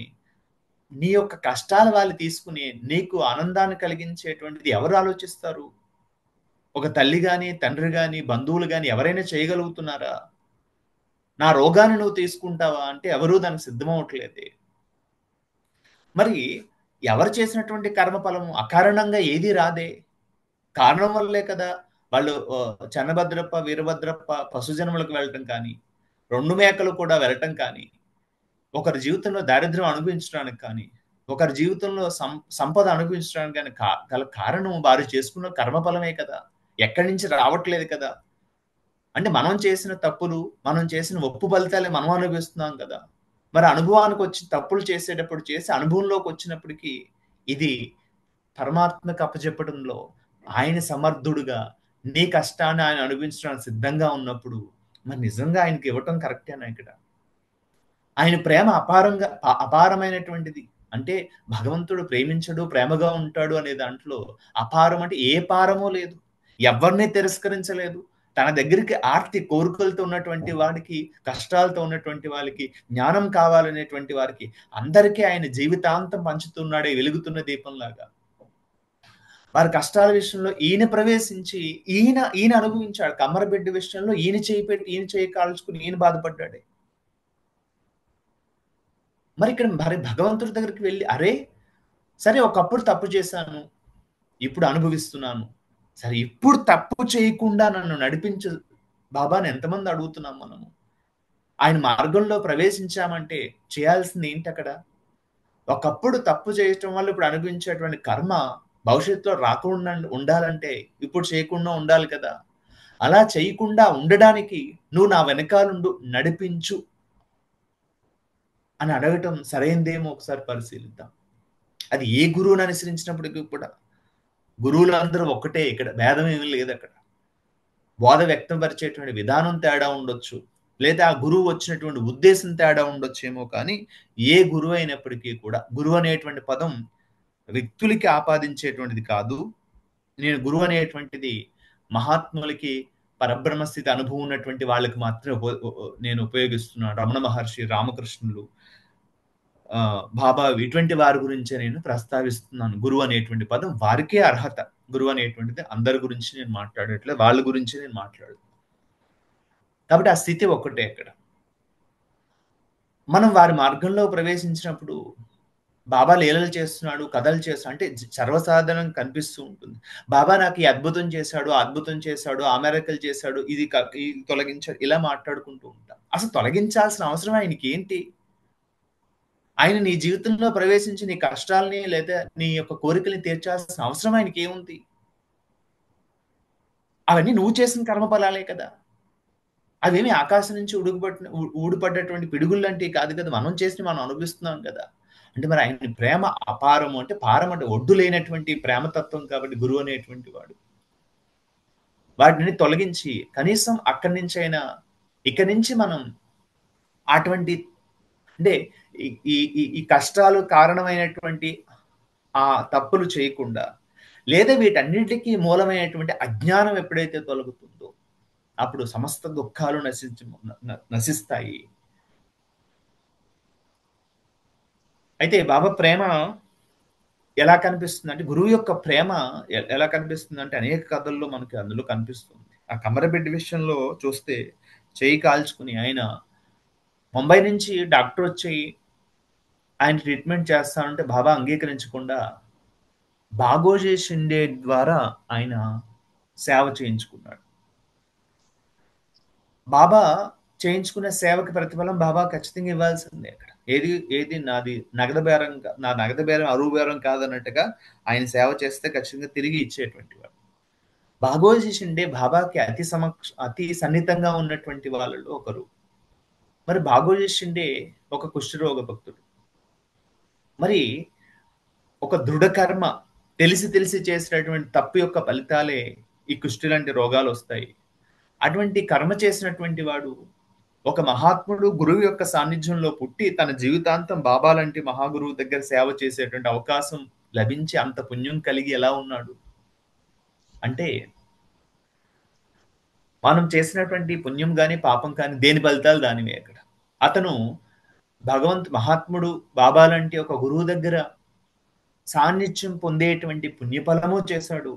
నీ యొక్క కష్టాలు వాళ్ళు తీసుకుని నీకు ఆనందాన్ని కలిగించేటువంటిది ఎవరు ఆలోచిస్తారు? ఒక తల్లి గాని తండ్రి గాని బంధువులు గాని ఎవరైనా చేయగలుగుతున్నారా? నా రోగాన్ని నువ్వు తీసుకుంటావా అంటే ఎవరూ దానికి సిద్ధమవట్లేదే. మరి ఎవరు చేసినటువంటి కర్మఫలము అకారణంగా ఏది రాదే, కారణం వల్లే కదా. వాళ్ళు చెన్నభద్రప్ప వీరభద్రప్ప పశుజన్మలకు వెళ్ళటం కానీ, 2 మేకలు కూడా వెళ్ళటం కానీ, ఒకరి జీవితంలో దారిద్ర్యం అనుభవించడానికి కానీ, ఒకరి జీవితంలో సంపద అనుభవించడానికి కానీ గల కారణం వారు చేసుకున్న కర్మఫలమే కదా, ఎక్కడి నుంచి రావట్లేదు కదా. అంటే మనం చేసిన తప్పులు, మనం చేసిన ఒప్పు ఫలితాలే మనం అనుభవిస్తున్నాం కదా. మరి అనుభవానికి వచ్చి తప్పులు చేసేటప్పుడు చేసి అనుభవంలోకి వచ్చినప్పటికీ ఇది పరమాత్మకు అప్పచెప్పడంలో ఆయన సమర్థుడుగా నీ కష్టాన్ని ఆయన అనుభవించడానికి సిద్ధంగా ఉన్నప్పుడు మరి నిజంగా ఆయనకి ఇవ్వటం కరెక్టేనా? ఇక్కడ ఆయన ప్రేమ అపారమైనటువంటిది. అంటే భగవంతుడు ప్రేమించడు, ప్రేమగా ఉంటాడు అనే దాంట్లో అపారం అంటే ఏ పారమో లేదు. ఎవరిని తిరస్కరించలేదు. తన దగ్గరికి ఆర్తి కోరికలతో ఉన్నటువంటి వాడికి, కష్టాలతో ఉన్నటువంటి వాళ్ళకి, జ్ఞానం కావాలనేటువంటి వారికి అందరికీ ఆయన జీవితాంతం పంచుతున్నాడే వెలుగుతున్న దీపంలాగా. వారి కష్టాల విషయంలో ఈయన ప్రవేశించి ఈయన అనుభవించాడు. కమ్మరబిడ్డ విషయంలో ఈయన చేయి కాల్చుకుని ఈయన బాధపడ్డాడే. మరి ఇక్కడ మరి భగవంతుడి దగ్గరికి వెళ్ళి అరే సరే ఒకప్పుడు తప్పు చేశాను, ఇప్పుడు అనుభవిస్తున్నాను, సరే ఇప్పుడు తప్పు చేయకుండా నన్ను నడిపించు బాబాని ఎంతమంది అడుగుతున్నాం మనము? ఆయన మార్గంలో ప్రవేశించామంటే చేయాల్సింది ఏంటి అక్కడ? ఒకప్పుడు తప్పు చేయటం వల్ల ఇప్పుడు అనుభవించేటువంటి కర్మ భవిష్యత్తులో రాకుండా ఉండాలంటే ఇప్పుడు చేయకుండా ఉండాలి కదా. అలా చేయకుండా ఉండడానికి నువ్వు నా వెనకాలండు నడిపించు అని అడగటం సరైనదేమో ఒకసారి పరిశీలిద్దాం. అది ఏ గురువుని అనుసరించినప్పటికీ కూడా గురువులందరూ ఒక్కటే, ఇక్కడ భేదం ఏమీ లేదు. అక్కడ బోధ వ్యక్తపరిచేటువంటి విధానం తేడా ఉండొచ్చు, లేదా ఆ గురువు వచ్చినటువంటి ఉద్దేశం తేడా ఉండొచ్చేమో కానీ ఏ గురువు అయినప్పటికీ కూడా గురువు అనేటువంటి పదం వ్యక్తులకి ఆపాదించేటువంటిది కాదు. నేను గురువు అనేటువంటిది మహాత్ములకి పరబ్రహ్మ స్థితి అనుభవం ఉన్నటువంటి వాళ్ళకి మాత్రమే నేను ఉపయోగిస్తున్నాను. రమణ మహర్షి, రామకృష్ణులు, బాబా ఇటువంటి వారి గురించే నేను ప్రస్తావిస్తున్నాను. గురువు అనేటువంటి పదం వారికే అర్హత. గురువు అనేటువంటిది అందరి గురించి నేను మాట్లాడట్లేదు, వాళ్ళ గురించి నేను మాట్లాడుతున్నాను. కాబట్టి ఆ స్థితి ఒక్కటే. అక్కడ మనం వారి మార్గంలో ప్రవేశించినప్పుడు బాబా లీలలు చేస్తున్నాడు, కథలు చేస్తున్నాడు అంటే సర్వసాధారణం కనిపిస్తూ ఉంటుంది. బాబా నాకు ఈ అద్భుతం చేశాడు, అద్భుతం చేశాడు, ఆ మెరకలు చేశాడు, ఇది తొలగించాడు, ఇలా మాట్లాడుకుంటూ ఉంటాం. అసలు తొలగించాల్సిన అవసరం ఆయనకి ఏంటి? ఆయన నీ జీవితంలో ప్రవేశించి నీ కష్టాలని లేదా నీ యొక్క కోరికల్ని తీర్చాల్సిన అవసరం ఆయనకి ఏముంది? అవన్నీ నువ్వు చేసిన కర్మఫలాలే కదా. అవేమి ఆకాశం నుంచి ఊడిపడ్డటువంటి పిడుగులు లాంటివి కాదు కదా. మనం చేసి మనం అనుభవిస్తున్నాం కదా. అంటే మరి ఆయన ప్రేమ అపారము, అంటే పారం అంటే ఒడ్డు లేనటువంటి ప్రేమతత్వం. కాబట్టి గురువు అనేటువంటి వాడు వాటిని తొలగించి కనీసం అక్కడి నుంచి అయినా ఇక్కడి నుంచి మనం అటువంటి అంటే ఈ కష్టాలు కారణమైనటువంటి ఆ తప్పులు చేయకుండా, లేదా వీటన్నిటికీ మూలమైనటువంటి అజ్ఞానం ఎప్పుడైతే తొలగుతుందో అప్పుడు సమస్త దుఃఖాలు నశిస్తాయి. అయితే బాబా ప్రేమ ఎలా కనిపిస్తుంది అంటే, గురువు యొక్క ప్రేమ ఎలా కనిపిస్తుంది అంటే అనేక కథల్లో మనకి అందులో కనిపిస్తుంది. ఆ కమరబెడ్డి విషయంలో చూస్తే చేయి కాల్చుకుని ఆయన ముంబై నుంచి డాక్టర్ వచ్చి ఆయన ట్రీట్మెంట్ చేస్తానంటే బాబా అంగీకరించకుండా బాగోజీ షిండే ద్వారా ఆయన సేవ చేయించుకున్నాడు. బాబా చేయించుకున్న సేవకి ప్రతిఫలం బాబా ఖచ్చితంగా ఇవ్వాల్సిందే. అక్కడ ఏది నాది నగదు బేరం, నా నగదు బేరం అరువు బేరం కాదన్నట్టుగా ఆయన సేవ చేస్తే ఖచ్చితంగా తిరిగి ఇచ్చేటువంటి వాడు. బాగోజీ షిండే బాబాకి అతి సన్నిహితంగా ఉన్నటువంటి వాళ్ళలో ఒకరు. మరి బాగోజీ షిండే ఒక కుష్ఠరోగ భక్తుడు. మరి ఒక దృఢ కర్మ తెలిసి చేసినటువంటి తప్పు యొక్క ఫలితాలే ఈ కుష్ఠి లాంటి రోగాలు వస్తాయి. అటువంటి కర్మ చేసినటువంటి వాడు ఒక మహాత్ముడు గురువు యొక్క సాన్నిధ్యంలో పుట్టి తన జీవితాంతం బాబా లాంటి మహాగురువు దగ్గర సేవ చేసేటువంటి అవకాశం లభించి అంత పుణ్యం కలిగి ఎలా ఉన్నాడు అంటే, మనం చేసినటువంటి పుణ్యం కానీ పాపం కానీ దేని ఫలితాలు దానివే. అక్కడ అతను మహాత్ముడు బాబా లాంటి ఒక గురువు దగ్గర సాన్నిధ్యం పొందేటువంటి పుణ్యఫలము చేశాడు.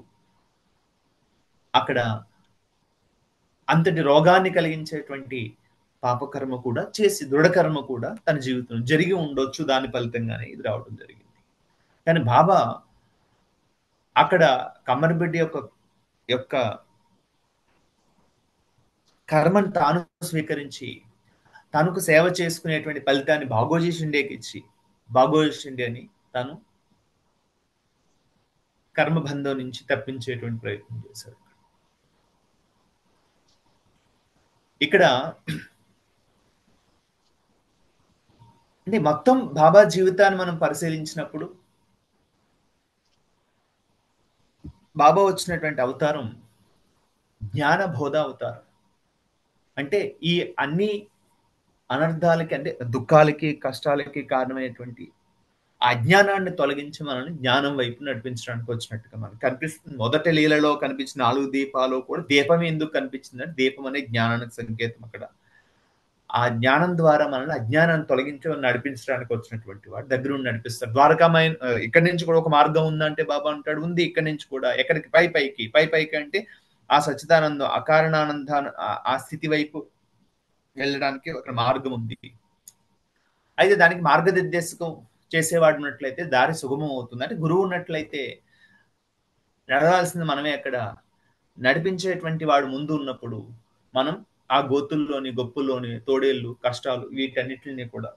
అక్కడ అంతటి రోగాన్ని కలిగించేటువంటి పాపకర్మ కూడా చేసి దృఢకర్మ కూడా తన జీవితం జరిగి ఉండొచ్చు, దాని ఫలితంగానే ఇది రావడం జరిగింది. కానీ బాబా అక్కడ కమ్మరిబిడ్డ యొక్క కర్మను తాను స్వీకరించి తనకు సేవ చేసుకునేటువంటి ఫలితాన్ని బాగోజీ షిండేకి ఇచ్చి, బాగోజీ షిండేని తాను కర్మబంధం నుంచి తప్పించేటువంటి ప్రయత్నం చేశాడు. ఇక్కడ అంటే మొత్తం బాబా జీవితాన్ని మనం పరిశీలించినప్పుడు బాబా వచ్చినటువంటి అవతారం జ్ఞాన బోధ అవతారం. అంటే ఈ అన్ని అనర్థాలకి, అంటే దుఃఖాలకి కష్టాలకి కారణమైనటువంటి అజ్ఞానాన్ని తొలగించి మనల్ని జ్ఞానం వైపు నడిపించడానికి వచ్చినట్టుగా మనకు కనిపిస్తుంది. మొదటి లీలలో కనిపించిన 4 దీపాలు కూడా దీపం ఎందుకు కనిపించిందంటే దీపం అనే జ్ఞానానికి సంకేతం. అక్కడ ఆ జ్ఞానం ద్వారా మనల్ని అజ్ఞానాన్ని తొలగించి నడిపించడానికి వచ్చినటువంటి వాడు దగ్గరుండి నడిపిస్తాడు. ద్వారకామయ ఇక్కడి నుంచి కూడా ఒక మార్గం ఉందంటే బాబా అంటాడు ఉంది. ఇక్కడి నుంచి కూడా ఎక్కడికి పైకి అంటే ఆ సచ్చిదానందం అకారణానంద ఆ స్థితి వైపు వెళ్ళడానికి ఒక మార్గం ఉంది. అయితే దానికి మార్గనిర్దేశకం చేసేవాడు ఉన్నట్లయితే దారి సుగమం అవుతుంది. అంటే గురువు ఉన్నట్లయితే నడవాల్సింది మనమే. అక్కడ నడిపించేటువంటి వాడు ముందు ఉన్నప్పుడు మనం ఆ గోతుల్లోని గొప్పుల్లోని తోడేళ్ళు కష్టాలు వీటన్నిటిని కూడా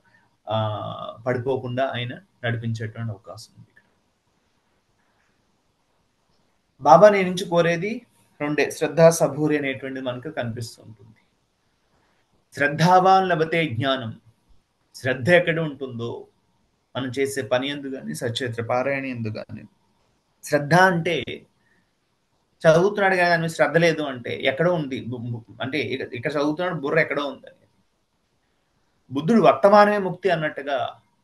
పడిపోకుండా ఆయన నడిపించేటువంటి అవకాశం ఉంది. బాబా నీ నుంచి కోరేది రెండే, శ్రద్ధ సబూరి అనేటువంటిది మనకు కనిపిస్తూ ఉంటుంది. శ్రద్ధావాన్ లభతే జ్ఞానం. శ్రద్ధ ఎక్కడ ఉంటుందో మనం చేసే పని ఎందు కానీ సచరిత్ర పారాయణ ఎందు కానీ. శ్రద్ధ అంటే చదువుతున్నాడు కానీ శ్రద్ధ లేదు అంటే ఎక్కడో ఉంది. అంటే ఇక్కడ చదువుతున్నాడు, బుర్ర ఎక్కడో ఉంది. బుద్ధుడు వర్తమానమే ముక్తి అన్నట్టుగా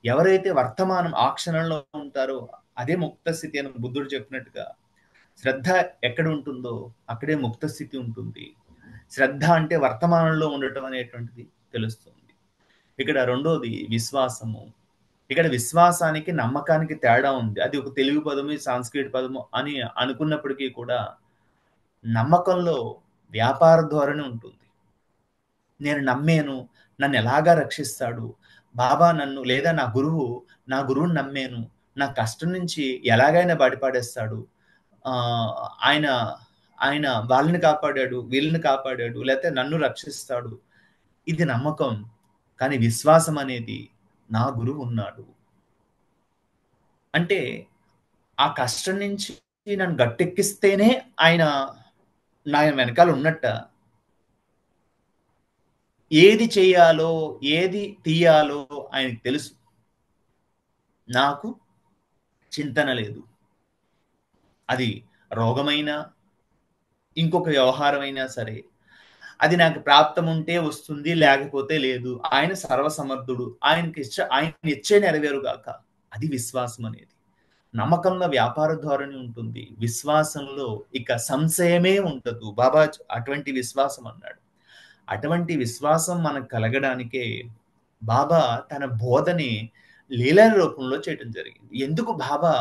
ఎవరైతే వర్తమానం ఆ క్షణంలో ఉంటారో అదే ముక్త స్థితి అని బుద్ధుడు చెప్పినట్టుగా శ్రద్ధ ఎక్కడ ఉంటుందో అక్కడే ముక్త స్థితి ఉంటుంది. శ్రద్ధ అంటే వర్తమానంలో ఉండటం అనేటువంటిది తెలుస్తుంది. ఇక్కడ రెండోది విశ్వాసము. ఇక్కడ విశ్వాసానికి నమ్మకానికి తేడా ఉంది. అది ఒక తెలుగు పదము, సాంస్క్రిట్ పదము అని అనుకున్నప్పటికీ కూడా నమ్మకంలో వ్యాపార ధోరణి ఉంటుంది. నేను నమ్మాను, నన్ను ఎలాగా రక్షిస్తాడు బాబా, నన్ను లేదా నా గురువుని నమ్మాను, నా కష్టం నుంచి ఎలాగైనా బయటపడేస్తాడు, ఆయన ఆయన వాళ్ళని కాపాడాడు, వీళ్ళని కాపాడాడు, లేకపోతే నన్ను రక్షిస్తాడు. ఇది నమ్మకం. కానీ విశ్వాసం అనేది నా గురువు ఉన్నాడు అంటే ఆ కష్టం నుంచి నన్ను గట్టెక్కిస్తేనే ఆయన నా వెనకాల ఉన్నట్ట. ఏది చేయాలో ఏది తీయాలో ఆయనకు తెలుసు. నాకు చింతన లేదు. అది రోగమైనా ఇంకొక వ్యవహారమైనా సరే, అది నాకు ప్రాప్తం ఉంటే వస్తుంది, లేకపోతే లేదు. ఆయన సర్వసమర్థుడు, ఆయన ఇచ్చే నెరవేరుగాక. అది విశ్వాసం అనేది. నమ్మకంలో వ్యాపార ధోరణి ఉంటుంది, విశ్వాసంలో ఇక సంశయమే ఉండదు. బాబా అటువంటి విశ్వాసం అన్నాడు. అటువంటి విశ్వాసం మనకు కలగడానికే బాబా తన బోధని లీలల రూపంలో చేయటం జరిగింది. ఎందుకు బాబా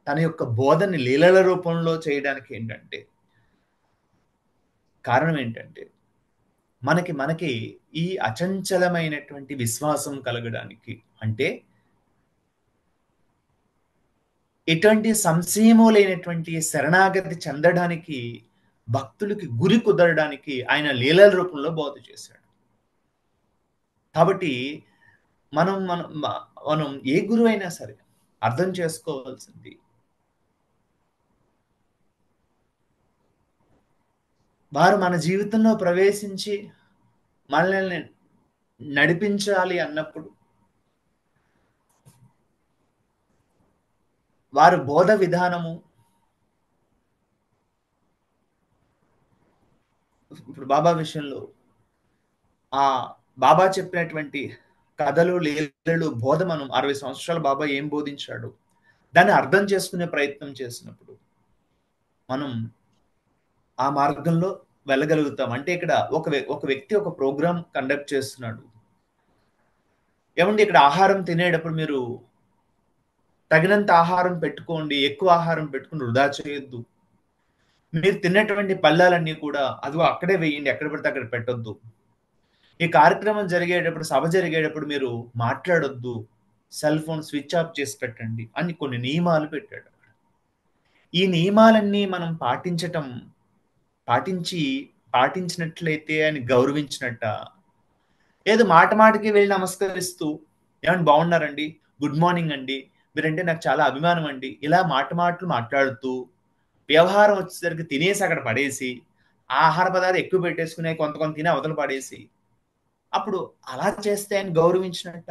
తన యొక్క బోధని లీలల రూపంలో చేయడానికి ఏంటంటే కారణం ఏంటంటే మనకి ఈ అచంచలమైనటువంటి విశ్వాసం కలగడానికి, అంటే ఎటువంటి సంశయము లేనటువంటి శరణాగతి చెందడానికి, భక్తులకి గురి కుదరడానికి ఆయన లీలల రూపంలో బోధ చేశాడు. కాబట్టి మనం ఏ గురువు అయినా సరే అర్థం చేసుకోవాల్సింది, వారు మన జీవితంలో ప్రవేశించి మనల్ని నడిపించాలి అన్నప్పుడు వారు బోధ విధానము, ఇప్పుడు బాబా విషయంలో బాబా చెప్పినటువంటి కథలు, లీలలు, బోధ మనం 60 సంవత్సరాలు బాబా ఏం బోధించాడు దాన్ని అర్థం చేసుకునే ప్రయత్నం చేసినప్పుడు మనం ఆ మార్గంలో వెళ్ళగలుగుతాం. అంటే ఇక్కడ ఒక వ్యక్తి ఒక ప్రోగ్రామ్ కండక్ట్ చేస్తున్నాడు. ఏమండి, ఇక్కడ ఆహారం తినేటప్పుడు మీరు తగినంత ఆహారం పెట్టుకోండి, ఎక్కువ ఆహారం పెట్టుకుని వృధా చేయొద్దు. మీరు తిన్నటువంటి పళ్ళాలన్నీ కూడా అదిగో అక్కడే వేయండి, ఎక్కడ పడితే అక్కడ పెట్టొద్దు. ఈ కార్యక్రమం జరిగేటప్పుడు, సభ జరిగేటప్పుడు మీరు మాట్లాడొద్దు, సెల్ ఫోన్ స్విచ్ ఆఫ్ చేసి పెట్టండి అని కొన్ని నియమాలు పెట్టాడు. ఈ నియమాలన్నీ మనం పాటించినట్లయితే ఆయన గౌరవించినట్ట. ఏదో మాటకి వెళ్ళి నమస్కరిస్తూ ఏమంటే బాగున్నారండి, గుడ్ మార్నింగ్ అండి, మీరంటే నాకు చాలా అభిమానం అండి, ఇలా మాటలు మాట్లాడుతూ వ్యవహారం వచ్చేసరికి తినేసి అక్కడ పడేసి, ఆహార పదార్థాలు ఎక్కువ పెట్టేసుకునే కొంత తినే అవతల పడేసి, అప్పుడు అలా చేస్తే ఆయన గౌరవించినట్ట.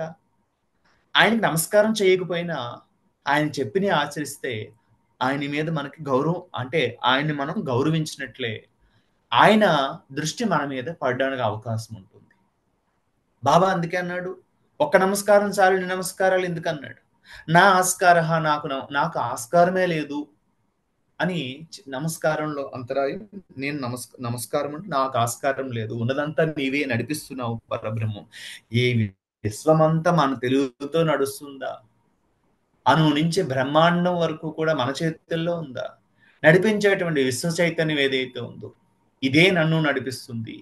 ఆయనకి నమస్కారం చేయకపోయినా ఆయన చెప్పిన ఆచరిస్తే ఆయన మీద మనకి గౌరవం, అంటే ఆయన్ని మనం గౌరవించినట్లే. ఆయన దృష్టి మన మీద పడడానికి అవకాశం ఉంటుంది. బాబా అందుకే అన్నాడు, ఒక్క నమస్కారం చాలు, నీ నమస్కారాలు ఎందుకు అన్నాడు. నా ఆస్కార, నాకు ఆస్కారమే లేదు అని నమస్కారంలో అంతరాయం. నేను నమస్కారం అంటే నాకు ఆస్కారం లేదు, ఉన్నదంతా నీవే నడిపిస్తున్నావు పరబ్రహ్మం. ఏ విశ్వమంతా మన తెలుగుతో నడుస్తుందా? అణువు నుంచి బ్రహ్మాండం వరకు కూడా మన చేతుల్లో ఉందా? నడిపించేటువంటి విశ్వ చైతన్యం ఏదైతే ఉందో ఇదే నన్ను నడిపిస్తుంది.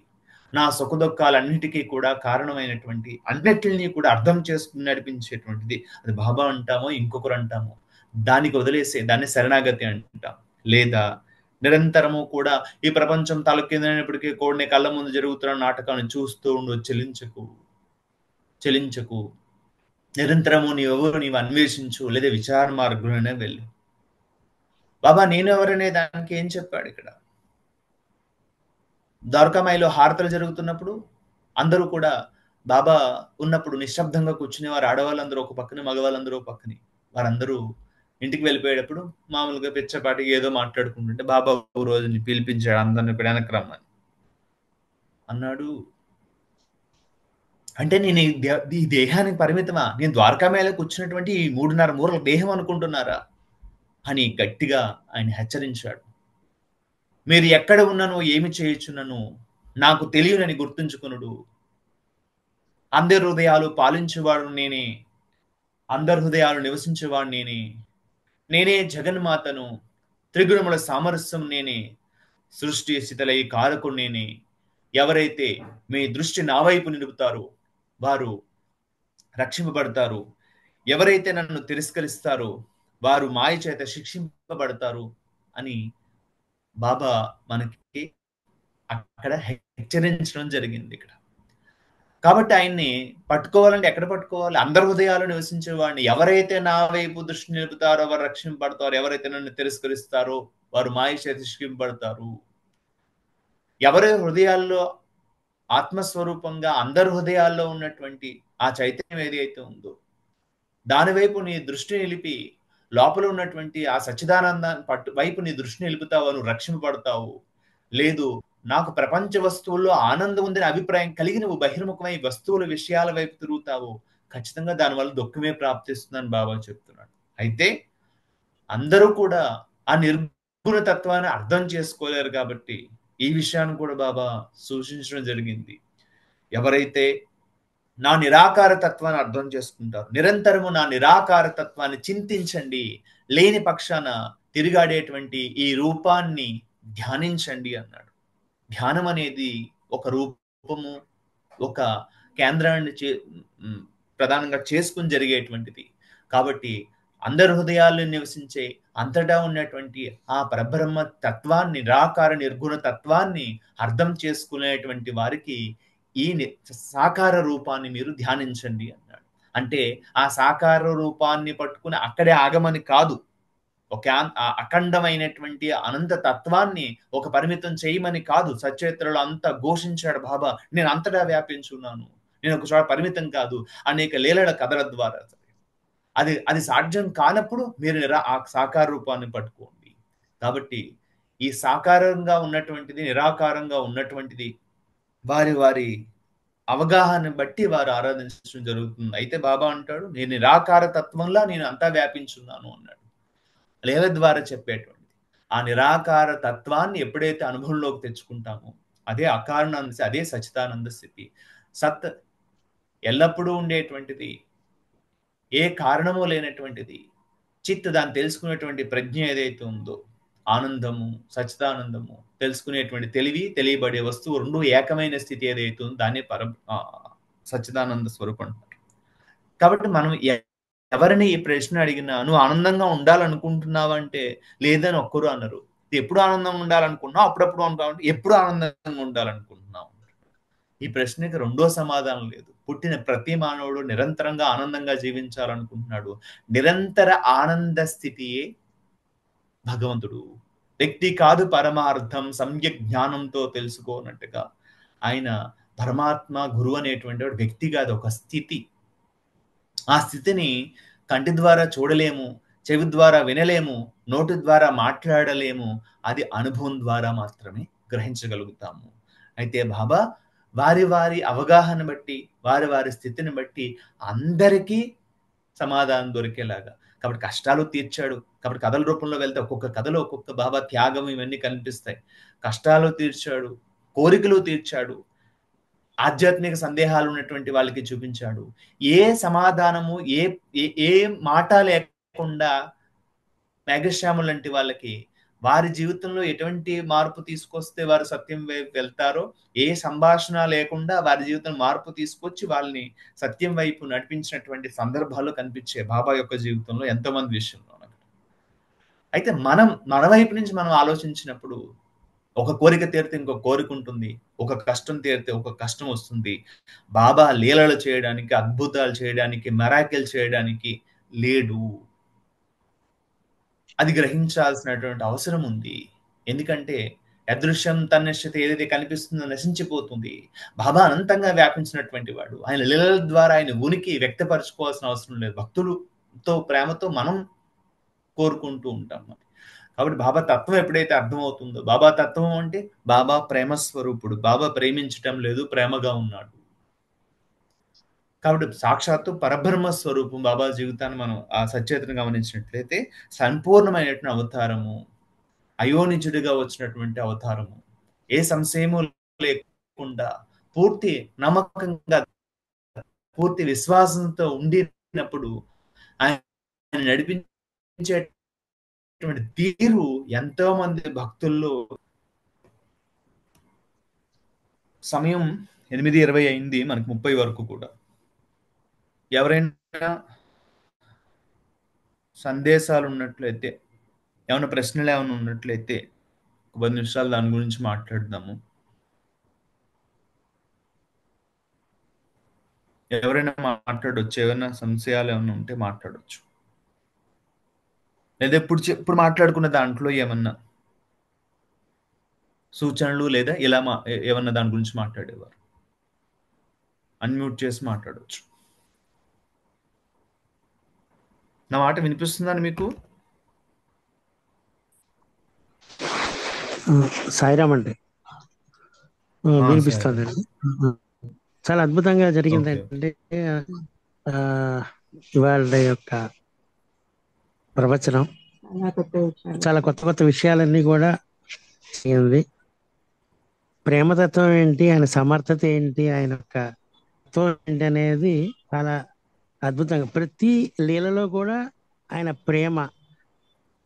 నా సుఖదుఖాలన్నిటికీ కూడా కారణమైనటువంటి అన్నిటిని కూడా అర్థం చేసుకుని నడిపించేటువంటిది. అది బాబా అంటామో ఇంకొకరు అంటామో దానికి వదిలేసే దాన్ని శరణాగతి అంటాం. లేదా నిరంతరము కూడా ఈ ప్రపంచం తలకిందైనప్పటికీ కూడా కళ్ళ ముందు జరుగుతున్న నాటకాన్ని చూస్తూ ఉండు, చెలించకు, నిరంతరము నీవు అన్వేషించు, లేదా విచార మార్గంలోనే వెళ్ళు. బాబా నేను ఎవరనే దానికి ఏం చెప్పాడు ఇక్కడ? ద్వారకామాయిలో హారతలు జరుగుతున్నప్పుడు అందరూ కూడా బాబా ఉన్నప్పుడు నిశ్శబ్దంగా కూర్చునేవారు. ఆడవాళ్ళందరూ ఒక పక్కన, మగవాళ్ళందరూ ఒక పక్కని. వారందరూ ఇంటికి వెళ్ళిపోయేటప్పుడు మామూలుగా పిచ్చపాటికి ఏదో మాట్లాడుకుంటుంటే బాబా రోజుని పిలిపించాడు అందరిని కూడా వెనక్కి రమ్మని అన్నాడు. అంటే నేను ఈ దేహానికి పరిమితమా? నేను ద్వారకా మేళ కూర్చున్నటువంటి ఈ 3.5 మూరల దేహం అనుకుంటున్నారా? అని గట్టిగా ఆయన హెచ్చరించాడు. మీరు ఎక్కడ ఉన్ననో ఏమి చేయుచున్నను నాకు తెలియనని గుర్తుంచుకొనుడు. అందరి హృదయాలు పాలించేవాడు నేనే. అందరి హృదయాలు నివసించేవాడు నేనే. నేనే జగన్మాతను. త్రిగుణముల సామరస్యం నేనే. సృష్టి స్థితిలై కారకుడు నేనే. ఎవరైతే మీ దృష్టి నా వైపు నిలుపుతారో వారు రక్షింపబడతారు. ఎవరైతే నన్ను తిరస్కరిస్తారో వారు మాయ చేత శిక్షింపబడతారు అని బాబా మనకి అక్కడ హెచ్చరించడం జరిగింది ఇక్కడ. కాబట్టి ఆయన్ని పట్టుకోవాలంటే ఎక్కడ పట్టుకోవాలి? అందరి హృదయాలు నివసించేవాడిని. ఎవరైతే నా వైపు దృష్టి నిలుపుతారో వారు రక్షింపబడతారు. ఎవరైతే నన్ను తిరస్కరిస్తారో వారు మాయ చేత శిక్షింపబడతారు. ఎవరి హృదయాల్లో ఆత్మస్వరూపంగా అందరి హృదయాల్లో ఉన్నటువంటి ఆ చైతన్యం ఏదైతే ఉందో దాని వైపు నీ దృష్టి నిలిపి లోపల ఉన్నటువంటి ఆ సచ్చిదానంద వైపు నీ దృష్టి నిలుపుతావు, నువ్వు రక్షింపబడతావు. లేదు, నాకు ప్రపంచ వస్తువుల్లో ఆనందం ఉందని అభిప్రాయం కలిగి నువ్వు బహిర్ముఖమై వస్తువుల విషయాల వైపు తిరుగుతావు, ఖచ్చితంగా దానివల్ల దుఃఖమే ప్రాప్తిస్తుందని బాబా చెప్తున్నాడు. అయితే అందరూ కూడా ఆ నిర్గుణ తత్వాన్ని అర్థం చేసుకోలేరు కాబట్టి ఈ విషయాన్ని కూడా బాబా సూచించడం జరిగింది. ఎవరైతే నా నిరాకార తత్వాన్ని అర్థం చేసుకుంటారు, నిరంతరము నా నిరాకార తత్వాన్ని చింతించండి, లేని పక్షాన తిరిగాడేటువంటి ఈ రూపాన్ని ధ్యానించండి అన్నాడు. ధ్యానం అనేది ఒక రూపము, ఒక కేంద్రాన్ని ప్రధానంగా చేసుకుని జరిగేటువంటిది. కాబట్టి అందరి హృదయాల్లో నివసించే అంతటా ఉన్నటువంటి ఆ పరబ్రహ్మ తత్వాన్ని, నిరాకార నిర్గుణ తత్వాన్ని అర్థం చేసుకునేటువంటి వారికి ఈ సాకార రూపాన్ని మీరు ధ్యానించండి అన్నాడు. అంటే ఆ సాకార రూపాన్ని పట్టుకుని అక్కడే ఆగమని కాదు, ఒక అఖండమైనటువంటి అనంత తత్వాన్ని ఒక పరిమితం చేయమని కాదు. సచరిత్రలో అంతా ఘోషించాడు బాబా, నేను అంతటా వ్యాపించున్నాను, నేను ఒక చోట పరిమితం కాదు, అనేక లీలల కథల ద్వారా. అది సాధ్యం కానప్పుడు మీరు ఆ సాకార రూపాన్ని పట్టుకోండి. కాబట్టి ఈ సాకారంగా ఉన్నటువంటిది, నిరాకారంగా ఉన్నటువంటిది వారి వారి అవగాహన బట్టి వారు ఆరాధించడం జరుగుతుంది. అయితే బాబా అంటాడు, నేను నిరాకార తత్వంలా నేను అంతా వ్యాపించున్నాను అన్నాడు. లీల ద్వారా చెప్పేటువంటిది ఆ నిరాకార తత్వాన్ని ఎప్పుడైతే అనుభవంలోకి తెచ్చుకుంటామో అదే అకారణానంద, అదే సచిదానంద స్థితి. సత్ ఎల్లప్పుడూ ఉండేటువంటిది, ఏ కారణము లేనటువంటిది. చిత్ దాన్ని తెలుసుకునేటువంటి ప్రజ్ఞ ఏదైతే ఉందో, ఆనందము, సచిదానందము, తెలుసుకునేటువంటి తెలివి, తెలియబడే వస్తువు రెండు ఏకమైన స్థితి ఏదైతే ఉందో దాన్ని సచిదానంద స్వరూపం అంటారు. కాబట్టి మనం ఎవరిని ఈ ప్రశ్న అడిగినా నువ్వు ఆనందంగా ఉండాలనుకుంటున్నావంటే లేదని ఒక్కరు అన్నారు. ఎప్పుడు ఆనందంగా ఉండాలనుకుంటున్నావు? అప్పుడప్పుడు ఉంటావు. ఎప్పుడు ఆనందంగా ఉండాలనుకుంటున్నావు? ఈ ప్రశ్నకి రెండో సమాధానం లేదు. పుట్టిన ప్రతి మానవుడు నిరంతరంగా ఆనందంగా జీవించాలనుకుంటున్నాడు. నిరంతర ఆనంద స్థితియే భగవంతుడు. వ్యక్తి కాదు పరమార్థం, సమ్యక్ జ్ఞానంతో తెలుసుకోనట్టుగా ఆయన పరమాత్మ గురువు అనేటువంటి వ్యక్తి కాదు, ఒక స్థితి. ఆ స్థితిని కంటి ద్వారా చూడలేము, చెవి ద్వారా వినలేము, నోటి ద్వారా మాట్లాడలేము. అది అనుభవం ద్వారా మాత్రమే గ్రహించగలుగుతాము. అయితే బాబా వారి వారి అవగాహన బట్టి, వారి వారి స్థితిని బట్టి అందరికీ సమాధానం దొరికేలాగా. కాబట్టి కష్టాలు తీర్చాడు. కాబట్టి కథల రూపంలో వెళ్తే ఒక్కొక్క కథలో ఒక్కొక్క బాబా త్యాగం ఇవన్నీ కనిపిస్తాయి. కష్టాలు తీర్చాడు, కోరికలు తీర్చాడు, ఆధ్యాత్మిక సందేహాలు ఉన్నటువంటి వాళ్ళకి చూపించాడు. ఏ సమాధానము, ఏ మాట లేకుండా మేఘశ్యాము లాంటి వాళ్ళకి వారి జీవితంలో ఎటువంటి మార్పు తీసుకొస్తే వారు సత్యం వైపు వెళ్తారో, ఏ సంభాషణ లేకుండా వారి జీవితంలో మార్పు తీసుకొచ్చి వాళ్ళని సత్యం వైపు నడిపించినటువంటి సందర్భాలు కనిపించే బాబా యొక్క జీవితంలో ఎంతో మంది విషయంలో. అయితే మన వైపు నుంచి మనం ఆలోచించినప్పుడు ఒక కోరిక తీరితే ఇంకో కోరిక ఉంటుంది, ఒక కష్టం తీరితే ఒక కష్టం వస్తుంది. బాబా లీలలు చేయడానికి, అద్భుతాలు చేయడానికి, మెరాకిల్ చేయడానికి లేడు. అది గ్రహించాల్సినటువంటి అవసరం ఉంది. ఎందుకంటే అదృశ్యం తన్నశ్యత ఏదైతే కనిపిస్తుందో నశించిపోతుంది. బాబా అనంతంగా వ్యాపించినటువంటి వాడు. ఆయన లీలల ద్వారా ఆయన ఉనికి వ్యక్తపరచుకోవాల్సిన అవసరం లేదు. భక్తులతో ప్రేమతో మనం కోరుకుంటూ ఉంటాం. కాబట్టి బాబా తత్వం ఎప్పుడైతే అర్థమవుతుందో, బాబా తత్వం అంటే బాబా ప్రేమ స్వరూపుడు. బాబా ప్రేమించటం లేదు, ప్రేమగా ఉన్నాడు. కాబట్టి సాక్షాత్తు పరబ్రహ్మ స్వరూపం బాబా జీవితాన్ని మనం ఆ సచేతను గమనించినట్లయితే సంపూర్ణమైనటువంటి అవతారము, అయోనిజుడిగా వచ్చినటువంటి అవతారము, ఏ సంశయము లేకుండా పూర్తి నమ్మకంగా పూర్తి విశ్వాసంతో ఉండినప్పుడు ఆయన నడిపించేటువంటి తీరు ఎంతో మంది భక్తుల్లో సమయం 8:20 అయింది, మనకి 30 వరకు కూడా. ఎవరైనా సందేశాలు ఉన్నట్లయితే, ఏమైనా ప్రశ్నలు ఏమైనా ఉన్నట్లయితే 10 నిమిషాలు దాని గురించి మాట్లాడదాము. ఎవరైనా మాట్లాడొచ్చు, ఏమైనా సంశయాలు ఏమైనా ఉంటే మాట్లాడొచ్చు, లేదా ఇప్పుడు మాట్లాడుకున్న దాంట్లో ఏమన్నా సూచనలు లేదా ఇలా ఏమన్నా దాని గురించి మాట్లాడేవారు అన్మ్యూట్ చేసి మాట్లాడొచ్చు. నా మాట వినిపిస్తుందని మీకు? సాయిరామ్ అండి, వినిపిస్తుందండి. చాలా అద్భుతంగా జరిగిందండి ఇవాళ యొక్క ప్రవచనం. చాలా కొత్త కొత్త విషయాలన్నీ కూడా ఉంది. ప్రేమతత్వం ఏంటి, ఆయన సమర్థత ఏంటి, ఆయన యొక్క తత్వం ఏంటి అనేది చాలా అద్భుతంగా. ప్రతి లీలలో కూడా ఆయన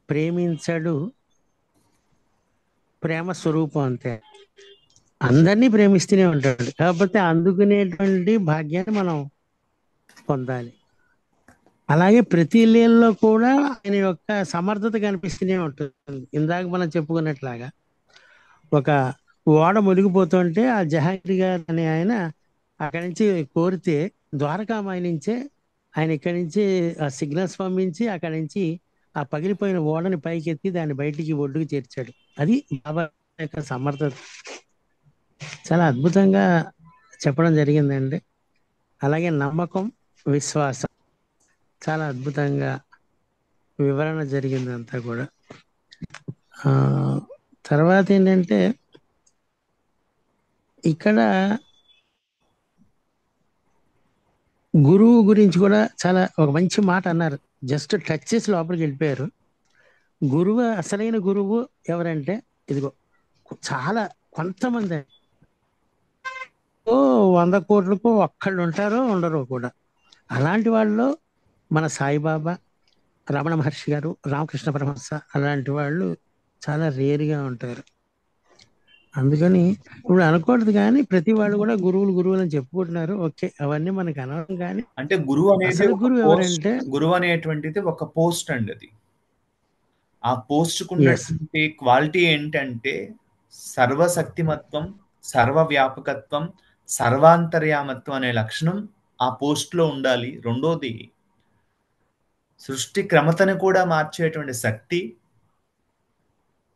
ప్రేమించడు, ప్రేమ స్వరూపం అంతే. అందరినీ ప్రేమిస్తూనే ఉంటాడు, కాకపోతే అందుకునేటువంటి భాగ్యాన్ని మనం పొందాలి. అలాగే ప్రతి లీలలో కూడా ఆయన యొక్క సమర్థత కనిపిస్తూనే ఉంటుంది. ఇందాక మనం చెప్పుకున్నట్లాగా ఒక ఓడ మునిగిపోతుంటే ఆ జహాంగీర్ గారు అనే ఆయన అక్కడి నుంచి కోరితే ద్వారకామాయి నుంచే ఆయన ఇక్కడి నుంచి ఆ సిగ్నల్స్ పంపించి అక్కడి నుంచి ఆ పగిలిపోయిన ఓడని పైకెత్తి దాన్ని బయటికి ఒడ్డుకు చేర్చాడు. అది బాబా యొక్క సమర్థత. చాలా అద్భుతంగా చెప్పడం జరిగిందండి. అలాగే నమ్మకం, విశ్వాసం చాలా అద్భుతంగా వివరణ జరిగింది అంతా కూడా. తర్వాత ఏంటంటే ఇక్కడ గురువు గురించి కూడా చాలా ఒక మంచి మాట అన్నారు. జస్ట్ టచ్ చేసి లోపలికి వెళ్ళిపోయారు. గురువు, అసలైన గురువు ఎవరంటే ఇదిగో చాలా కొంతమంది 100 కోట్లకు ఒక్కళ్ళు ఉంటారో ఉండరో కూడా. అలాంటి వాళ్ళు మన సాయిబాబా, రమణ మహర్షి గారు, రామకృష్ణ పరమహంస అలాంటి వాళ్ళు చాలా రేరుగా ఉంటారు. అందుకని ఇప్పుడు అనకూడదు, కానీ ప్రతి వాళ్ళు కూడా గురువులు అని చెప్పుకుంటున్నారు. ఓకే, అవన్నీ మనకు అనవసరం. కానీ అంటే గురువు అనేది గురువు ఎవరంటే, గురువు అనేటువంటిది ఒక పోస్ట్ అండి. అది ఆ పోస్ట్ ఉన్నటువంటి క్వాలిటీ ఏంటంటే సర్వశక్తిమత్వం, సర్వవ్యాపకత్వం, సర్వాంతర్యామత్వం అనే లక్షణం ఆ పోస్ట్ లో ఉండాలి. రెండోది సృష్టి క్రమతను కూడా మార్చేటువంటి శక్తి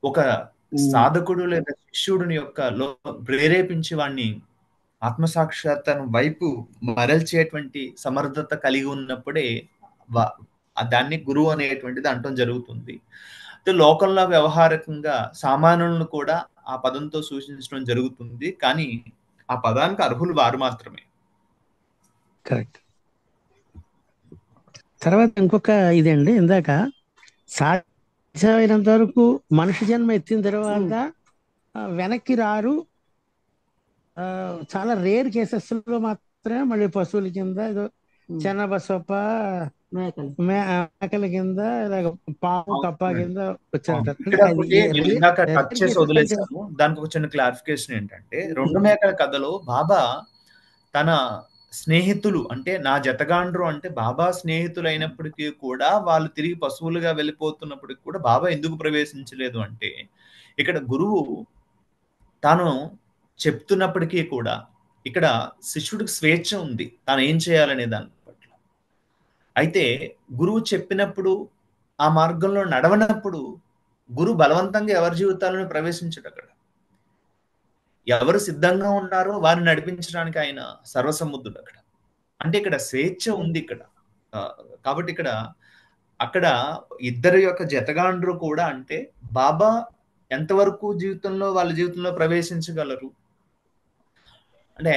ఒక సాధకుడు లేదా శిష్యుడిని యొక్క ప్రేరేపించి వాడిని ఆత్మసాక్షాత్కారం వైపు మరల్చేటువంటి సమర్థత కలిగి ఉన్నప్పుడే దాన్ని గురువు అనేటువంటిది అంటం జరుగుతుంది. లోకంలో వ్యవహారికంగా సామాన్యులను కూడా ఆ పదంతో సూచించడం జరుగుతుంది, కానీ ఆ పదానికి అర్హులు వారు మాత్రమే. కరెక్ట్. తర్వాత ఇంకొక ఇదండి, ఇందాక సాధ్యమైనంత వరకు మనిషి జన్మ ఎత్తిన తర్వాత వెనక్కి రారు. చాలా రేర్ కేసెస్ లో మాత్రమే మళ్ళీ పశువుల కింద, ఏదో చెన్న బసప్ప మేకల కింద, పాము కప్ప కింద వచ్చారట. వదిలేసాము. దానికి ఒక చిన్న క్లారిఫికేషన్ ఏంటంటే, 2 మేకల కథలో బాబా తన స్నేహితులు అంటే నా జతగాండ్రు అంటే బాబా స్నేహితులు అయినప్పటికీ కూడా వాళ్ళు తిరిగి పశువులుగా వెళ్ళిపోతున్నప్పటికీ కూడా బాబా ఎందుకు ప్రవేశించలేదు అంటే, ఇక్కడ గురువు తాను చెప్తున్నప్పటికీ కూడా ఇక్కడ శిష్యుడికి స్వేచ్ఛ ఉంది తాను ఏం చేయాలనే దాని పట్ల. అయితే గురువు చెప్పినప్పుడు ఆ మార్గంలో నడవనప్పుడు గురువు బలవంతంగా ఎవరి జీవితాలను ప్రవేశించడు. అక్కడ ఎవరు సిద్ధంగా ఉన్నారో వారిని నడిపించడానికి ఆయన సర్వసముద్రుడు అక్కడ. అంటే ఇక్కడ స్వేచ్ఛ ఉంది ఇక్కడ. కాబట్టి ఇక్కడ అక్కడ ఇద్దరు యొక్క జతగాండ్రు కూడా అంటే బాబా ఎంతవరకు వాళ్ళ జీవితంలో ప్రవేశించగలరు అంటే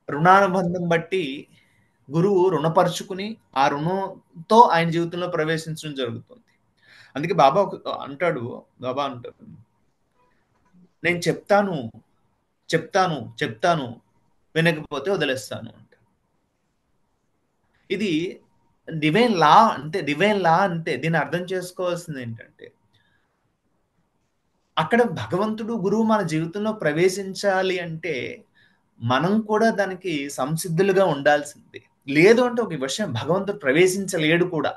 రుణానుబంధం బట్టి గురువు రుణపరుచుకుని ఆ రుణంతో ఆయన జీవితంలో ప్రవేశించడం జరుగుతుంది. అందుకే బాబా అంటాడు, నేను చెప్తాను చెప్తాను చెప్తాను వినకపోతే వదిలేస్తాను అంట. ఇది డివైన్ లా అంతే. దీన్ని అర్థం చేసుకోవాల్సింది ఏంటంటే, అక్కడ భగవంతుడు గురువు మన జీవితంలో ప్రవేశించాలి అంటే మనం కూడా దానికి సంసిద్ధులుగా ఉండాల్సిందే. లేదు అంటే ఒక విషయం భగవంతుడు ప్రవేశించలేడు కూడా.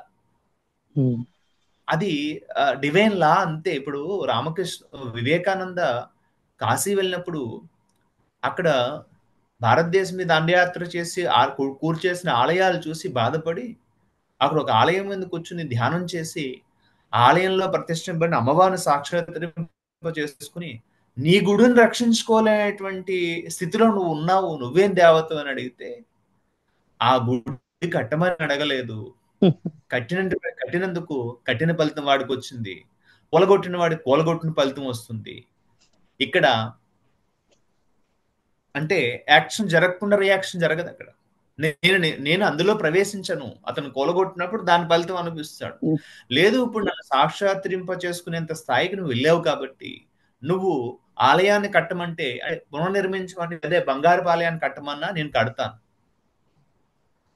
అది డివైన్ లా అంతే. ఇప్పుడు వివేకానంద కాశీ వెళ్ళినప్పుడు అక్కడ భారతదేశం మీద దండయాత్ర చేసి కూర్చేసిన ఆలయాలు చూసి బాధపడి అక్కడ ఒక ఆలయం మీద కూర్చుని ధ్యానం చేసి ఆలయంలో ప్రతిష్ఠింపబడిన అమ్మవారిని సాక్షాత్కరింప చేసుకుని నీ గుడిని రక్షించుకోలేనటువంటి స్థితిలో నువ్వు ఉన్నావు, నువ్వేం దేవత అని అడిగితే ఆ గుడి కట్టమని అడగలేదు, కట్టినందుకు కట్టిన ఫలితం వాడికి వచ్చింది, కూలగొట్టిన వాడికి కూలగొట్టిన ఫలితం వస్తుంది. ఇక్కడ అంటే యాక్షన్ జరగకుండా రియాక్షన్ జరగదు. అక్కడ నేను అందులో ప్రవేశించను, అతను కూలగొట్టినప్పుడు దాని ఫలితం అనిపిస్తాడు. లేదు, ఇప్పుడు నన్ను సాక్షాత్రింప చేసుకునేంత స్థాయికి నువ్వు వెళ్ళావు కాబట్టి నువ్వు ఆలయాన్ని కట్టమంటే పునర్నిర్మించమంటే అదే బంగారు ఆలయాన్ని కట్టమన్నా నేను కడతాను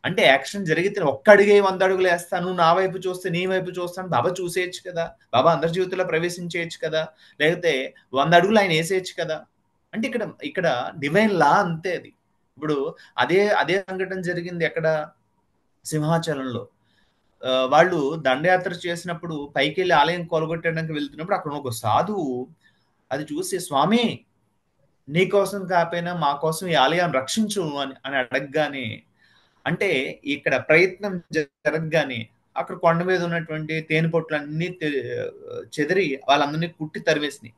అంటే యాక్షన్ జరిగితే ఒక్క అడిగే 100 అడుగులు వేస్తాను, నా వైపు చూస్తే నీ వైపు చూస్తాను. బాబా చూసేయచ్చు కదా, బాబా అందరి జీవితంలో ప్రవేశించేయచ్చు కదా, లేకపోతే 100 అడుగులు ఆయన వేసేయచ్చు కదా. అంటే ఇక్కడ డివైన్ లా అంతే. అది ఇప్పుడు అదే సంఘటన జరిగింది ఎక్కడ, సింహాచలంలో. వాళ్ళు దండయాత్ర చేసినప్పుడు పైకి వెళ్ళి ఆలయం కొలగొట్టడానికి వెళ్తున్నప్పుడు అక్కడ ఒక సాధువు అది చూసి, స్వామి నీ కోసం కాకపోయినా మా కోసం ఈ ఆలయాన్ని రక్షించు అని అడగగానే, అంటే ఇక్కడ ప్రయత్నం జరగగానే అక్కడ కొండ మీద ఉన్నటువంటి తేనె పొట్లన్నీ చెదిరి వాళ్ళందరినీ కుట్టి తరివేసినాయి.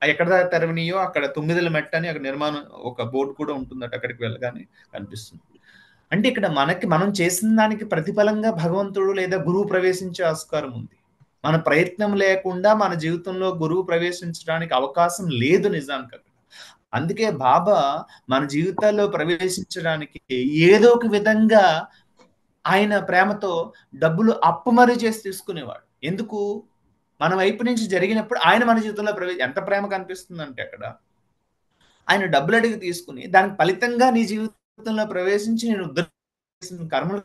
ఎక్కడ తరివినాయో అక్కడ 9ల మెట్ట అని అక్కడ నిర్మాణం ఒక బోర్డు కూడా ఉంటుందట, అక్కడికి వెళ్ళగానే కనిపిస్తుంది. అంటే ఇక్కడ మనం చేసిన దానికి ప్రతిఫలంగా భగవంతుడు లేదా గురువు ప్రవేశించే ఆస్కారం ఉంది. మన ప్రయత్నం లేకుండా మన జీవితంలో గురువు ప్రవేశించడానికి అవకాశం లేదు నిజానికి. అందుకే బాబా మన జీవితాల్లో ప్రవేశించడానికి ఏదో ఒక విధంగా ఆయన ప్రేమతో డబ్బులు అప్పు మరీ చేసి తీసుకునేవాడు. ఎందుకు? మన వైపు నుంచి జరిగినప్పుడు ఆయన మన జీవితంలో ఎంత ప్రేమ కనిపిస్తుందంటే అక్కడ ఆయన డబ్బులు అడిగి తీసుకుని దానికి ఫలితంగా నీ జీవితంలో ప్రవేశించి నేను ఉద్ధరించిన కర్మలు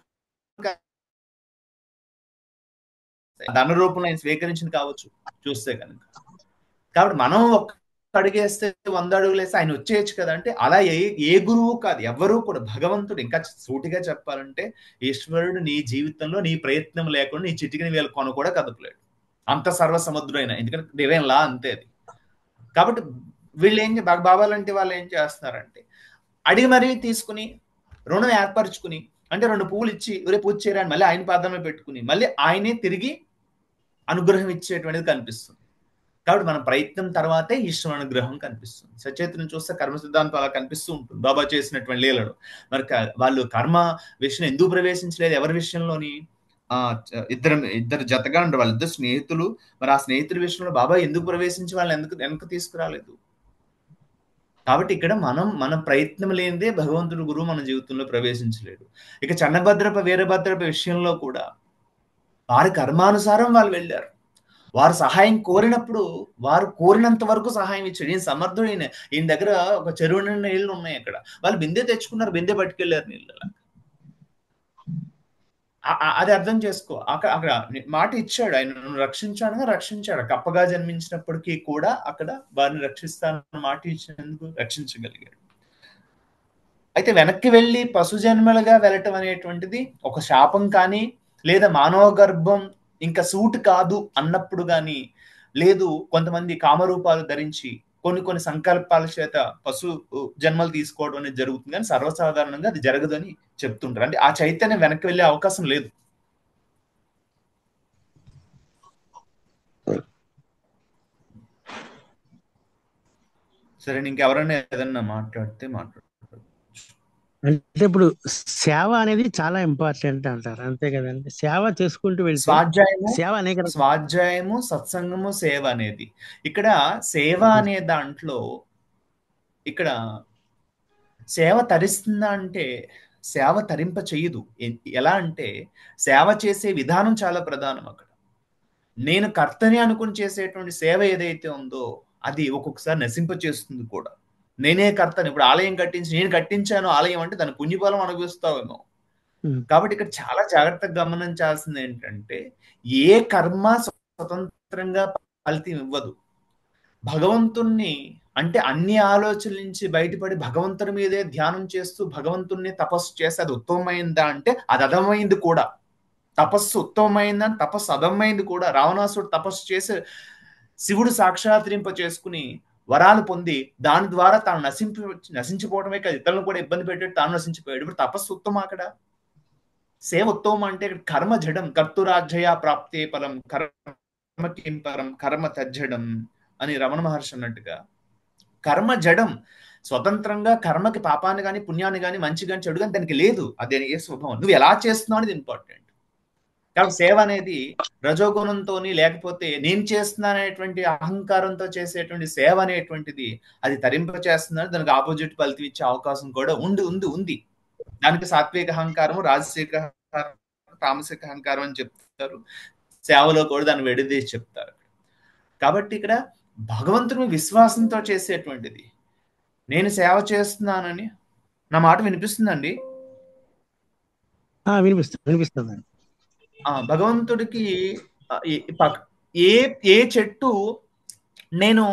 ధన రూపంలో ఆయన స్వీకరించింది కావచ్చు చూస్తే కనుక. కాబట్టి మనం అడిగేస్తే 100 అడుగులు వేస్తే ఆయన వచ్చేయచ్చు కదా అంటే, అలా ఏ గురువు కాదు, ఎవరు కూడా. భగవంతుడు ఇంకా సూటిగా చెప్పాలంటే ఈశ్వరుడు నీ జీవితంలో నీ ప్రయత్నం లేకుండా నీ చిటికిన వేలు కొన కూడా కదపలేడు, అంత సర్వసముద్రుడైన. ఎందుకంటే డివైన్ లా అంతే అది. కాబట్టి వీళ్ళు బాబా లాంటి వాళ్ళు ఏం చేస్తున్నారంటే అడిగి మరీ తీసుకుని రుణం ఏర్పరచుకుని, అంటే 2 పువ్వులు ఇచ్చి ఒరే పూజ చేయరా అని మళ్ళీ ఆయన పాదంలో పెట్టుకుని మళ్ళీ ఆయనే తిరిగి అనుగ్రహం ఇచ్చేటువంటిది కనిపిస్తుంది. కాబట్టి మన ప్రయత్నం తర్వాతే ఈశ్వర అనుగ్రహం కనిపిస్తుంది. సచేతనం చూస్తే కర్మ సిద్ధాంతం అలా కనిపిస్తూ ఉంటుంది బాబా చేసినటువంటి లీలలు. మరి వాళ్ళు కర్మ విషయం ఎందుకు ప్రవేశించలేదు? ఎవరి విషయంలోని? ఇద్దరు జతగా ఉండరు, వాళ్ళిద్దరు స్నేహితులు. మరి ఆ స్నేహితుల విషయంలో బాబా ఎందుకు ప్రవేశించి వాళ్ళని వెనక్కి తీసుకురాలేదు? కాబట్టి ఇక్కడ మన ప్రయత్నం లేనిదే భగవంతుడు గురువు మన జీవితంలో ప్రవేశించలేడు. ఇక చన్నభద్రప వీరభద్రప విషయంలో కూడా వారి కర్మానుసారం వాళ్ళు వెళ్ళారు. వారు సహాయం కోరినప్పుడు వారు కోరినంత వరకు సహాయం ఇచ్చాడు. ఈయన సమర్థుడు. ఈయన దగ్గర ఒక చెరువు నిండా నీళ్లు ఉన్నాయి. అక్కడ వాళ్ళు బిందె తెచ్చుకున్నారు, బిందె పట్టుకెళ్ళారు నీళ్ళు. అది అర్థం చేసుకో. అక్కడ మాట ఇచ్చాడు, ఆయన రక్షించాడు. కప్పగా జన్మించినప్పటికీ కూడా అక్కడ వారిని రక్షిస్తానని మాట ఇచ్చినందుకు రక్షించగలిగాడు. అయితే వెనక్కి వెళ్ళి పశు జన్మలుగా వెళ్ళటం అనేటువంటిది ఒక శాపం కానీ, లేదా మానవ గర్భం ఇంకా సూట్ కాదు అన్నప్పుడు కానీ, లేదు కొంతమంది కామరూపాలు ధరించి కొన్ని సంకల్పాల చేత పశు జన్మలు తీసుకోవడం అనేది జరుగుతుంది, కానీ సర్వసాధారణంగా అది జరగదని చెప్తుంటారు. అంటే ఆ చైతన్యం వెనక్కి వెళ్ళే అవకాశం లేదు. సరే, ఇంకెవరైనా ఏదన్నా మాట్లాడితే మాట్లాడు. అంటే ఇప్పుడు సేవ అనేది చాలా ఇంపార్టెంట్ అంటారు, అంతే కదండి? సేవ చేసుకుంటూ వెళ్తే స్వాధ్యాయము, సత్సంగము, సేవ అనేది ఇక్కడ సేవ అనే దాంట్లో ఇక్కడ సేవ తరిస్తుందా అంటే సేవ తరింప చెయ్యదు. ఎలా అంటే సేవ చేసే విధానం చాలా ప్రధానం అక్కడ. నేను కర్తని అనుకుని చేసేటువంటి సేవ ఏదైతే ఉందో అది ఒక్కొక్కసారి నశింప చేస్తుంది కూడా. నేనే కర్తని, ఇప్పుడు ఆలయం కట్టించి నేను కట్టించాను ఆలయం అంటే దాని పుణ్యఫలం అనుభవిస్తావేమో. కాబట్టి ఇక్కడ చాలా జాగ్రత్తగా గమనించాల్సింది ఏంటంటే ఏ కర్మ స్వతంత్రంగా ఫలితం ఇవ్వదు. భగవంతుణ్ణి అంటే అన్ని ఆలోచనల నుంచి బయటపడి భగవంతుని మీదే ధ్యానం చేస్తూ భగవంతుణ్ణి తపస్సు చేస్తే అది ఉత్తమమైందా అంటే అది అధమైంది కూడా. తపస్సు ఉత్తమమైందని తపస్సు అధమైంది కూడా. రావణాసుడు తపస్సు చేసి శివుడు సాక్షాత్రింప చేసుకుని వరాలు పొంది దాని ద్వారా తాను నశించిపోవడమే కాదు ఇతరులను కూడా ఇబ్బంది పెట్టాడు, తాను నశించిపోయాడు. ఇప్పుడు తపస్సు ఉత్తమం అక్కడ, సేవ ఉత్తమం అంటే కర్మ జడం కర్తురాజ్యయ ప్రాప్తే ఫలం కర్మ కిం పరం కర్మ తజ్జడం అని రమణ మహర్షి అన్నట్టుగా కర్మ జడం. స్వతంత్రంగా కర్మకి పాపాన్ని కానీ పుణ్యాన్ని కానీ మంచి కానీ చెడు కానీ దానికి లేదు. అదే ఏ స్వభావం నువ్వు ఎలా చేస్తున్నావు అనేది ఇంపార్టెంట్. కాబట్టి సేవ అనేది రజోగుణంతో లేకపోతే నేను చేస్తున్నాననేటువంటి అహంకారంతో చేసేటువంటి సేవ అనేటువంటిది అది తరింప చేస్తుందని దానికి ఆపోజిట్ ఫలితం ఇచ్చే అవకాశం కూడా ఉంది. దానికి సాత్విక అహంకారం, రాజసిక అహంకారం, తామసిక అహంకారం అని చెప్తారు. సేవలో కూడా దాన్ని విడదీసి చెప్తారు. కాబట్టి ఇక్కడ భగవంతుని విశ్వాసంతో చేసేటువంటిది. నేను సేవ చేస్తున్నానని నా మాట వినిపిస్తుందండి? వినిపిస్తుందండి. భగవంతుడికి ఏ చెట్టు నేను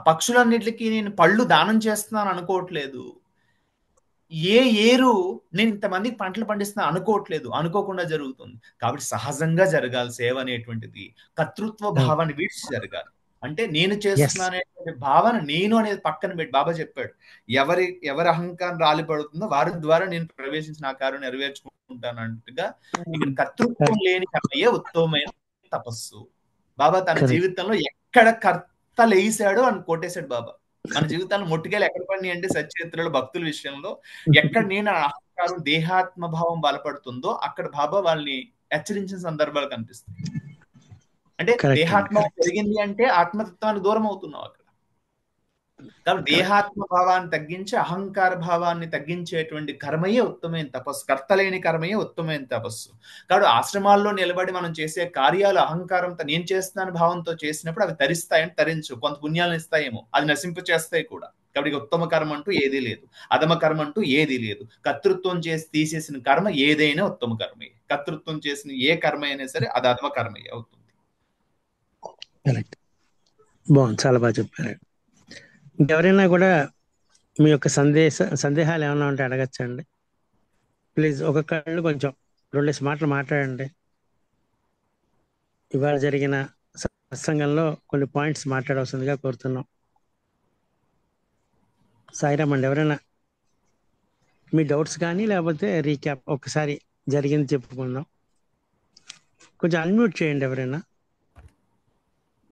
పక్షులన్నిటికీ నేను పళ్ళు దానం చేస్తున్నాను అనుకోవట్లేదు. ఏ ఏరు నేను ఇంతమందికి పంటలు పండిస్తున్నా అనుకోవట్లేదు, అనుకోకుండా జరుగుతుంది. కాబట్టి సహజంగా జరగాలి సేవ అనేటువంటిది. కర్తృత్వ భావాన్ని వీడ్చి జరగాలి. అంటే నేను చేస్తున్నానేటువంటి భావన నేను అనేది పక్కన పెట్టి బాబా చెప్పాడు ఎవరి అహంకారం రాలిపడుతుందో వారి ద్వారా నేను ప్రవేశించిన ఆకారం నెరవేర్చుకుంటాను అన్నట్టుగా ఇక్కడ కర్తృత్వం లేని కర్మయే ఉత్తమమైన తపస్సు. బాబా తన జీవితంలో ఎక్కడ కర్త లేసాడో అని కొట్టేశాడు బాబా. మన జీవితాన్ని మొట్టికేలు ఎక్కడ పడినాయి అంటే సచరిత్రలో భక్తుల విషయంలో ఎక్కడ నేను అహంకారం దేహాత్మ భావం బలపడుతుందో అక్కడ బాబా వాళ్ళని హెచ్చరించిన సందర్భాలు కనిపిస్తాయి. అంటే దేహాత్మ పెరిగింది అంటే ఆత్మతత్వానికి దూరం అవుతున్నావు అక్కడ. కాబట్టి దేహాత్మ భావాన్ని తగ్గించి అహంకార భావాన్ని తగ్గించేటువంటి కర్మయే ఉత్తమైన తపస్సు. కర్తలేని కర్మయే ఉత్తమైన తపస్సు. కాబట్టి ఆశ్రమాల్లో నిలబడి మనం చేసే కార్యాలు అహంకారంతో నేను చేస్తున్నాను భావంతో చేసినప్పుడు అవి తరిస్తాయని తరించు, కొంత పుణ్యాలను ఇస్తాయేమో, అది నశింప చేస్తాయి కూడా. కాబట్టి ఉత్తమ కర్మ అంటూ ఏదీ లేదు, అధమ కర్మ అంటూ ఏదీ లేదు. కర్తృత్వం చేసి తీసేసిన కర్మ ఏదైనా ఉత్తమ కర్మయే. కర్తృత్వం చేసిన ఏ కర్మ అయినా సరే అది అధమ కర్మయే అవుతుంది. బాగుంది, చాలా బాగా చెప్పారు. ఇంకెవరైనా కూడా మీ యొక్క సందేహాలు ఏమైనా ఉంటే అడగచ్చండి. ప్లీజ్ ఒక్కొక్కళ్ళు కొంచెం 2 మాటలు మాట్లాడండి. ఇవాళ జరిగిన సత్సంగంలో కొన్ని పాయింట్స్ మాట్లాడవలసిందిగా కోరుతున్నాం. సాయిరామ్ అండి, ఎవరైనా మీ డౌట్స్ కానీ లేకపోతే రీక్యాప్ ఒకసారి జరిగింది చెప్పుకుందాం. కొంచెం అన్మ్యూట్ చేయండి ఎవరైనా.